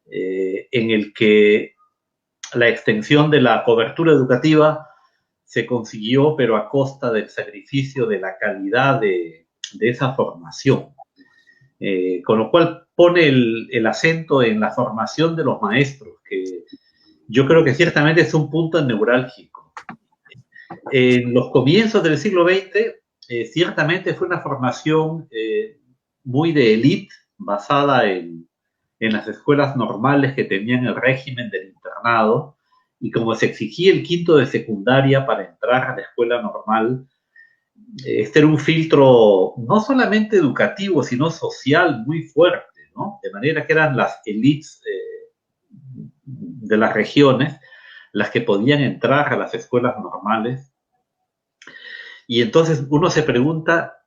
en el que la extensión de la cobertura educativa se consiguió, pero a costa del sacrificio de la calidad de esa formación. Con lo cual pone el acento en la formación de los maestros, que yo creo que ciertamente es un punto neurálgico. En los comienzos del siglo XX, ciertamente fue una formación muy de élite, basada en las escuelas normales que tenían el régimen del internado, y como se exigía el quinto de secundaria para entrar a la escuela normal, este era un filtro no solamente educativo, sino social muy fuerte, ¿no? De manera que eran las élites de las regiones las que podían entrar a las escuelas normales. Y entonces uno se pregunta,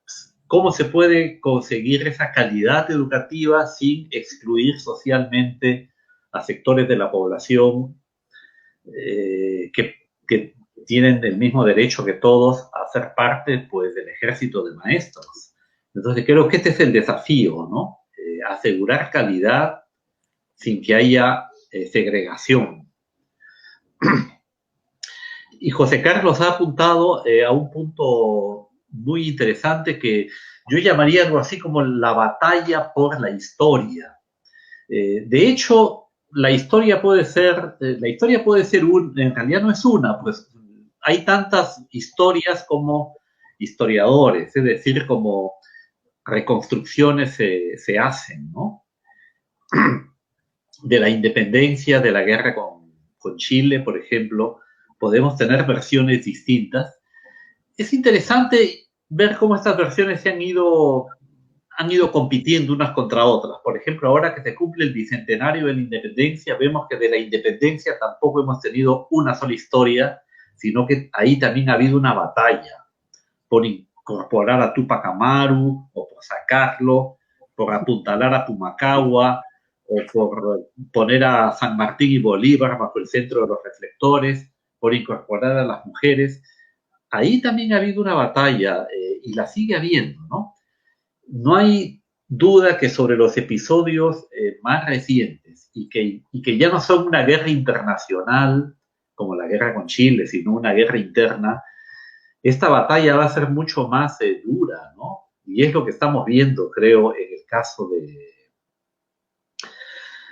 ¿cómo se puede conseguir esa calidad educativa sin excluir socialmente a sectores de la población que tienen el mismo derecho que todos a ser parte, pues, del ejército de maestros? Entonces creo que este es el desafío, ¿no? Asegurar calidad sin que haya segregación. Y José Carlos ha apuntado a un punto muy interesante que yo llamaría algo así como la batalla por la historia. De hecho, la historia puede ser en realidad no es una, pues hay tantas historias como historiadores, es decir, como reconstrucciones se hacen, ¿no? De la independencia, de la guerra con Chile, por ejemplo, podemos tener versiones distintas. Es interesante ver cómo estas versiones han ido compitiendo unas contra otras. Por ejemplo, ahora que se cumple el bicentenario de la independencia, vemos que de la independencia tampoco hemos tenido una sola historia, sino que ahí también ha habido una batalla por incorporar a Túpac Amaru, o por sacarlo, por apuntalar a Pumacahua, o por poner a San Martín y Bolívar bajo el centro de los reflectores, por incorporar a las mujeres. Ahí también ha habido una batalla, y la sigue habiendo, ¿no? No hay duda que sobre los episodios más recientes y que ya no son una guerra internacional como la guerra con Chile, sino una guerra interna, esta batalla va a ser mucho más dura, ¿no? Y es lo que estamos viendo, creo, en el caso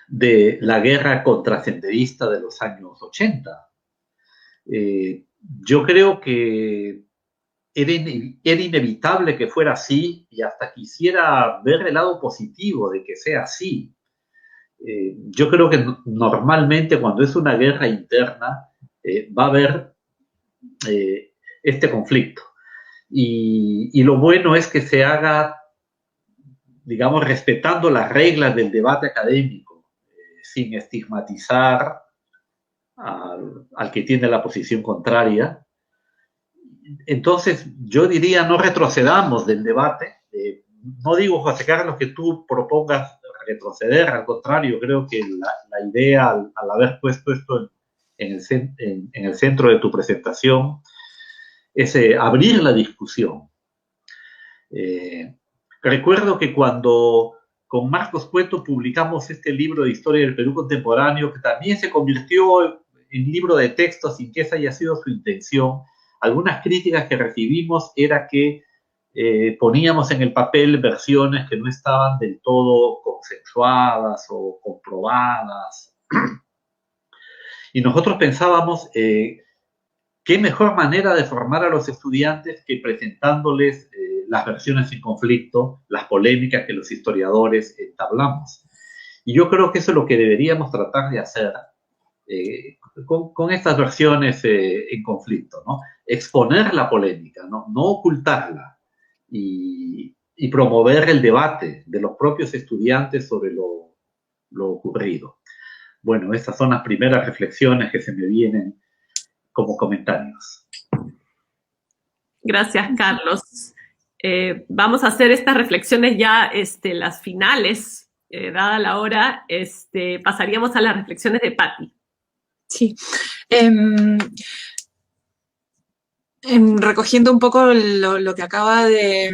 de la guerra contrasenderista de los años 80. Yo creo que era inevitable que fuera así, y hasta quisiera ver el lado positivo de que sea así. Yo creo que normalmente cuando es una guerra interna va a haber este conflicto. Y lo bueno es que se haga, digamos, respetando las reglas del debate académico, sin estigmatizar al que tiene la posición contraria. Entonces, yo diría, no retrocedamos del debate. No digo, José Carlos, que tú propongas retroceder, al contrario, creo que la idea, al haber puesto esto en el centro de tu presentación, es abrir la discusión. Recuerdo que cuando con Marcos Cueto publicamos este libro de historia del Perú contemporáneo, que también se convirtió en libro de texto sin que esa haya sido su intención, algunas críticas que recibimos era que poníamos en el papel versiones que no estaban del todo consensuadas o comprobadas. Y nosotros pensábamos, qué mejor manera de formar a los estudiantes que presentándoles las versiones en conflicto, las polémicas que los historiadores entablamos. Y yo creo que eso es lo que deberíamos tratar de hacer con estas versiones en conflicto, ¿no? Exponer la polémica, no ocultarla, y promover el debate de los propios estudiantes sobre lo ocurrido. Bueno, estas son las primeras reflexiones que se me vienen como comentarios. Gracias, Carlos. Vamos a hacer estas reflexiones ya, las finales, dada la hora. Pasaríamos a las reflexiones de Patti. Sí. Recogiendo un poco lo que acaba de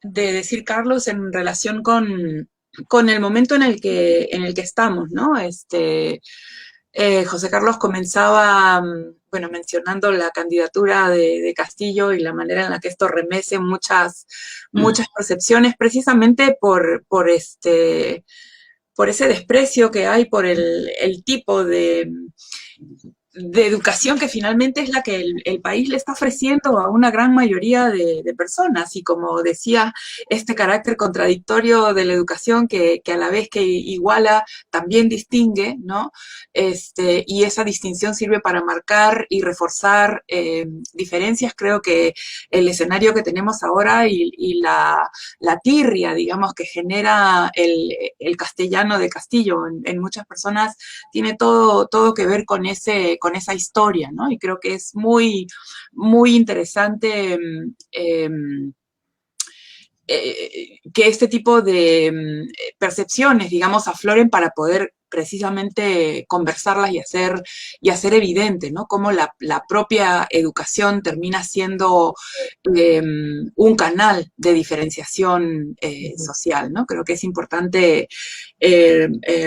decir Carlos en relación con el momento en el que estamos, ¿no? José Carlos comenzaba, bueno, mencionando la candidatura de Castillo y la manera en la que esto remece muchas percepciones, precisamente por ese desprecio que hay por el tipo de educación que finalmente es la que el país le está ofreciendo a una gran mayoría de personas. Y como decía, este carácter contradictorio de la educación que a la vez que iguala, también distingue, ¿no? Y esa distinción sirve para marcar y reforzar diferencias. Creo que el escenario que tenemos ahora y la tirria, digamos, que genera el castellano de Castillo en muchas personas, tiene todo que ver con esa historia, ¿no? Y creo que es muy, muy interesante que este tipo de percepciones, digamos, afloren para poder precisamente conversarlas y hacer evidente, ¿no? Cómo la propia educación termina siendo un canal de diferenciación social, ¿no? Creo que es importante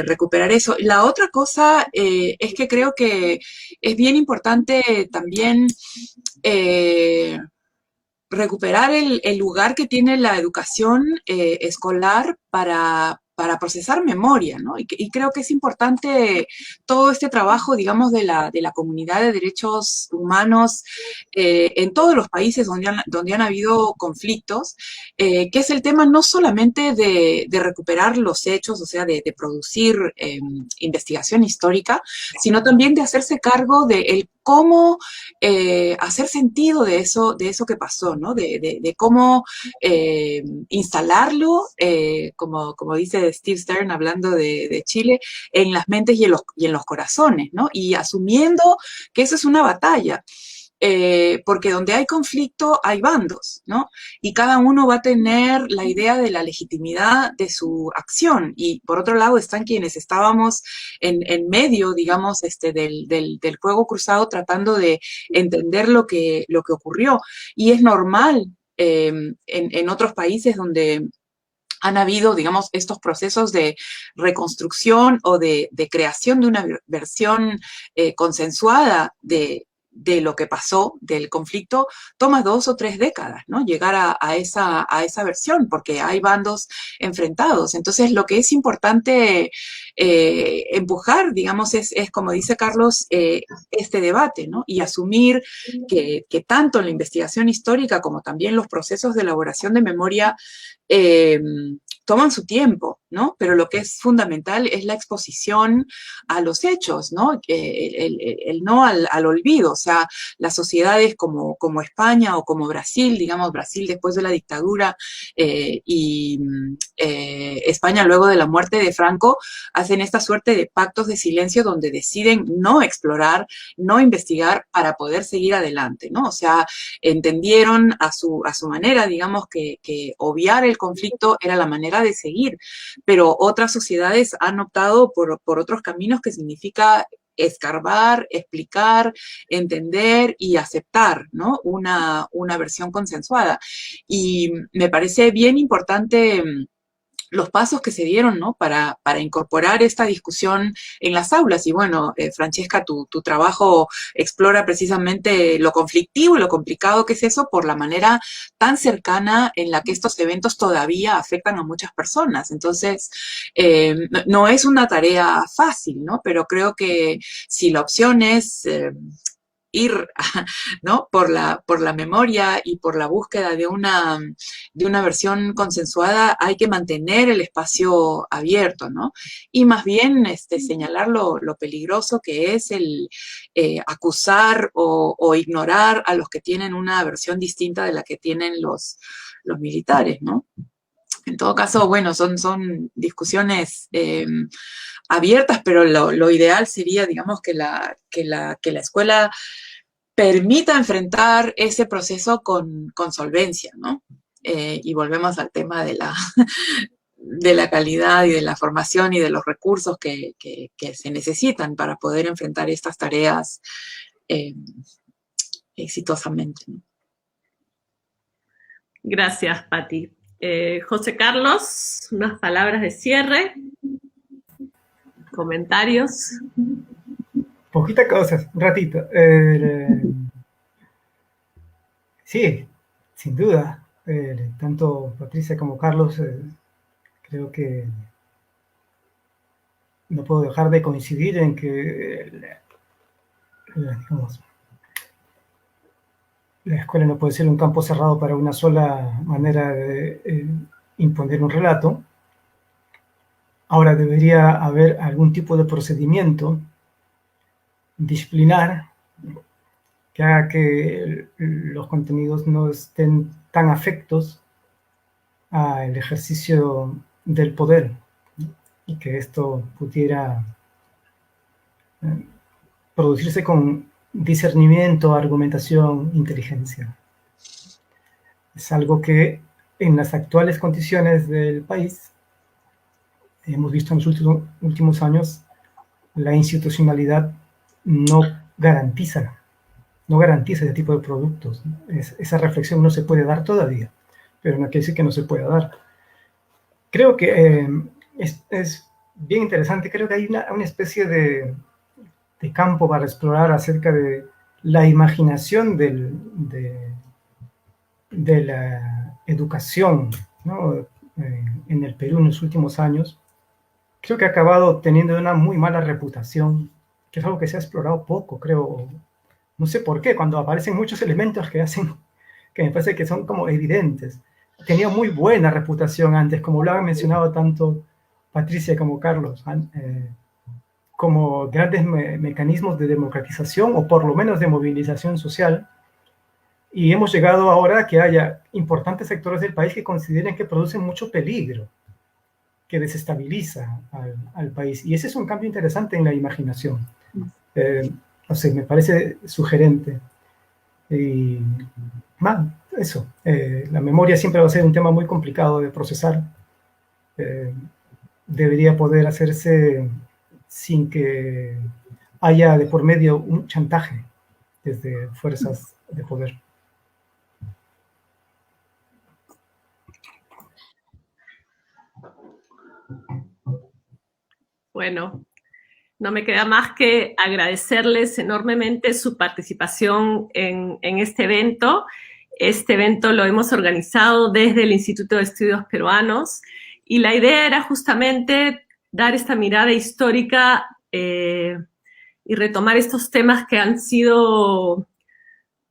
recuperar eso. La otra cosa es que creo que es bien importante también recuperar el lugar que tiene la educación escolar para procesar memoria, ¿no? Y creo que es importante todo este trabajo, digamos, de la comunidad de derechos humanos en todos los países donde han habido conflictos, que es el tema no solamente de recuperar los hechos, o sea, de producir investigación histórica, sino también de hacerse cargo de cómo hacer sentido de eso que pasó, ¿no? De cómo instalarlo, como dice Steve Stern hablando de Chile, en las mentes y en los corazones, ¿no? Y asumiendo que eso es una batalla. Porque donde hay conflicto hay bandos, ¿no? Y cada uno va a tener la idea de la legitimidad de su acción. Y por otro lado están quienes estábamos en medio, digamos, del fuego cruzado tratando de entender lo que ocurrió. Y es normal en otros países donde han habido, digamos, estos procesos de reconstrucción o de creación de una versión consensuada de lo que pasó, del conflicto, toma 2 o 3 décadas, ¿no? Llegar a esa versión, porque hay bandos enfrentados. Entonces, lo que es importante empujar, digamos, es como dice Carlos, este debate, ¿no? Y asumir que tanto la investigación histórica como también los procesos de elaboración de memoria toman su tiempo, ¿no? Pero lo que es fundamental es la exposición a los hechos, ¿no? El no al olvido. O sea, las sociedades como España o como Brasil, digamos, Brasil después de la dictadura y España luego de la muerte de Franco, hacen esta suerte de pactos de silencio donde deciden no explorar, no investigar para poder seguir adelante, ¿no? O sea, entendieron a su manera, digamos, que obviar el conflicto era la manera de seguir, pero otras sociedades han optado por otros caminos que significa escarbar, explicar, entender y aceptar, ¿no? Una versión consensuada. Y me parece bien importante los pasos que se dieron, ¿no? Para incorporar esta discusión en las aulas. Y bueno, Francesca, tu trabajo explora precisamente lo conflictivo y lo complicado que es eso por la manera tan cercana en la que estos eventos todavía afectan a muchas personas. Entonces, no es una tarea fácil, ¿no? Pero creo que si la opción es ir, ¿no? por la memoria y por la búsqueda de una versión consensuada, hay que mantener el espacio abierto, ¿no? Y más bien señalar lo peligroso que es el acusar o ignorar a los que tienen una versión distinta de la que tienen los militares, ¿no? En todo caso, bueno, son discusiones abiertas, pero lo ideal sería, digamos, que la escuela permita enfrentar ese proceso con solvencia, ¿no? Y volvemos al tema de la calidad y de la formación y de los recursos que se necesitan para poder enfrentar estas tareas exitosamente, ¿no? Gracias, Pati. José Carlos, unas palabras de cierre, comentarios. Poquitas cosas, un ratito. Sí, sin duda. Tanto Patricia como Carlos, creo que no puedo dejar de coincidir en que, digamos, la escuela no puede ser un campo cerrado para una sola manera de imponer un relato. Ahora debería haber algún tipo de procedimiento disciplinar que haga que los contenidos no estén tan afectos al ejercicio del poder y que esto pudiera producirse con discernimiento, argumentación, inteligencia. Es algo que en las actuales condiciones del país hemos visto en los últimos años, la institucionalidad no garantiza ese tipo de productos. Esa reflexión no se puede dar todavía, pero no quiere decir que no se pueda dar. Creo que es bien interesante, creo que hay una especie de campo para explorar acerca de la imaginación de la educación, ¿no? En el Perú en los últimos años. Creo que ha acabado teniendo una muy mala reputación, que es algo que se ha explorado poco, creo. No sé por qué, cuando aparecen muchos elementos que me parece que son como evidentes. Tenía muy buena reputación antes, como lo han mencionado tanto Patricia como Carlos, como grandes mecanismos de democratización o por lo menos de movilización social. Y hemos llegado ahora a que haya importantes sectores del país que consideren que producen mucho peligro, que desestabiliza al país. Y ese es un cambio interesante en la imaginación. No sé, me parece sugerente. Y eso. La memoria siempre va a ser un tema muy complicado de procesar. Debería poder hacerse sin que haya de por medio un chantaje desde fuerzas de poder. Bueno, no me queda más que agradecerles enormemente su participación en este evento. Este evento lo hemos organizado desde el Instituto de Estudios Peruanos y la idea era justamente dar esta mirada histórica y retomar estos temas que han sido,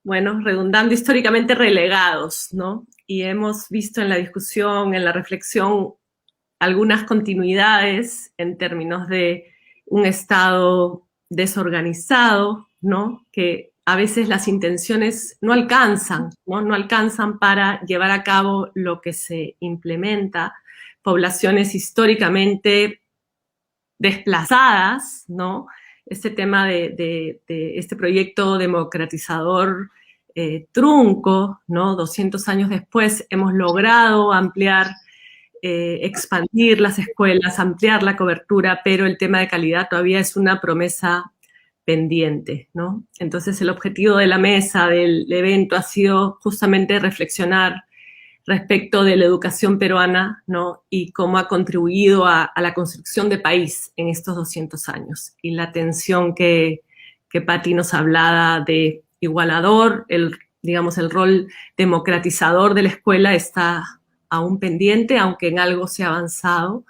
bueno, redundando históricamente relegados, ¿no? Y hemos visto en la discusión, en la reflexión, algunas continuidades en términos de un Estado desorganizado, ¿no? Que a veces las intenciones no alcanzan, ¿no? No alcanzan para llevar a cabo lo que se implementa. Poblaciones históricamente desplazadas, ¿no? Este tema de este proyecto democratizador trunco, ¿no? 200 años después hemos logrado ampliar expandir las escuelas, ampliar la cobertura, pero el tema de calidad todavía es una promesa pendiente, ¿no? Entonces el objetivo de la mesa, del evento, ha sido justamente reflexionar respecto de la educación peruana, ¿no? Y cómo ha contribuido a la construcción de país en estos 200 años. Y la tensión que Pati nos hablaba de igualador, digamos, el rol democratizador de la escuela está aún pendiente, aunque en algo se ha avanzado,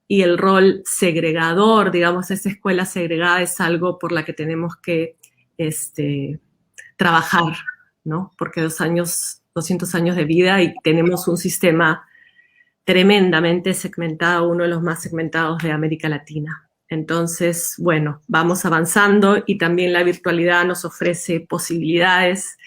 y el rol segregador, digamos, esa escuela segregada es algo por la que tenemos que trabajar, ¿no? Porque 200 años de vida y tenemos un sistema tremendamente segmentado, uno de los más segmentados de América Latina. Entonces, bueno, vamos avanzando y también la virtualidad nos ofrece posibilidades.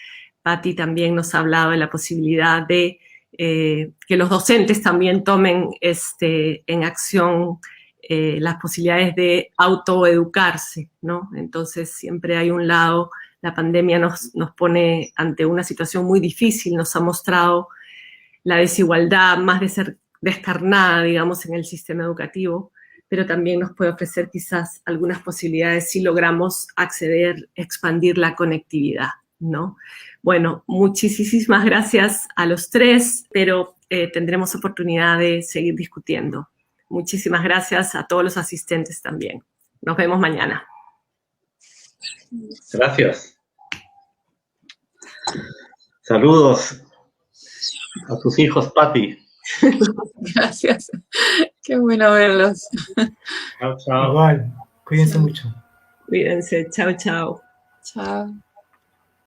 Patti también nos ha hablado de la posibilidad de que los docentes también tomen en acción las posibilidades de autoeducarse, ¿no? Entonces, siempre hay un lado, la pandemia nos pone ante una situación muy difícil, nos ha mostrado la desigualdad más descarnada, digamos, en el sistema educativo, pero también nos puede ofrecer quizás algunas posibilidades si logramos acceder, expandir la conectividad, ¿no? Bueno, muchísimas gracias a los tres, pero tendremos oportunidad de seguir discutiendo. Muchísimas gracias a todos los asistentes también. Nos vemos mañana. Gracias. Saludos a tus hijos, Patti. Gracias. Qué bueno verlos. Chao, chao. Igual, cuídense mucho. Cuídense. Chao, chao. Chao.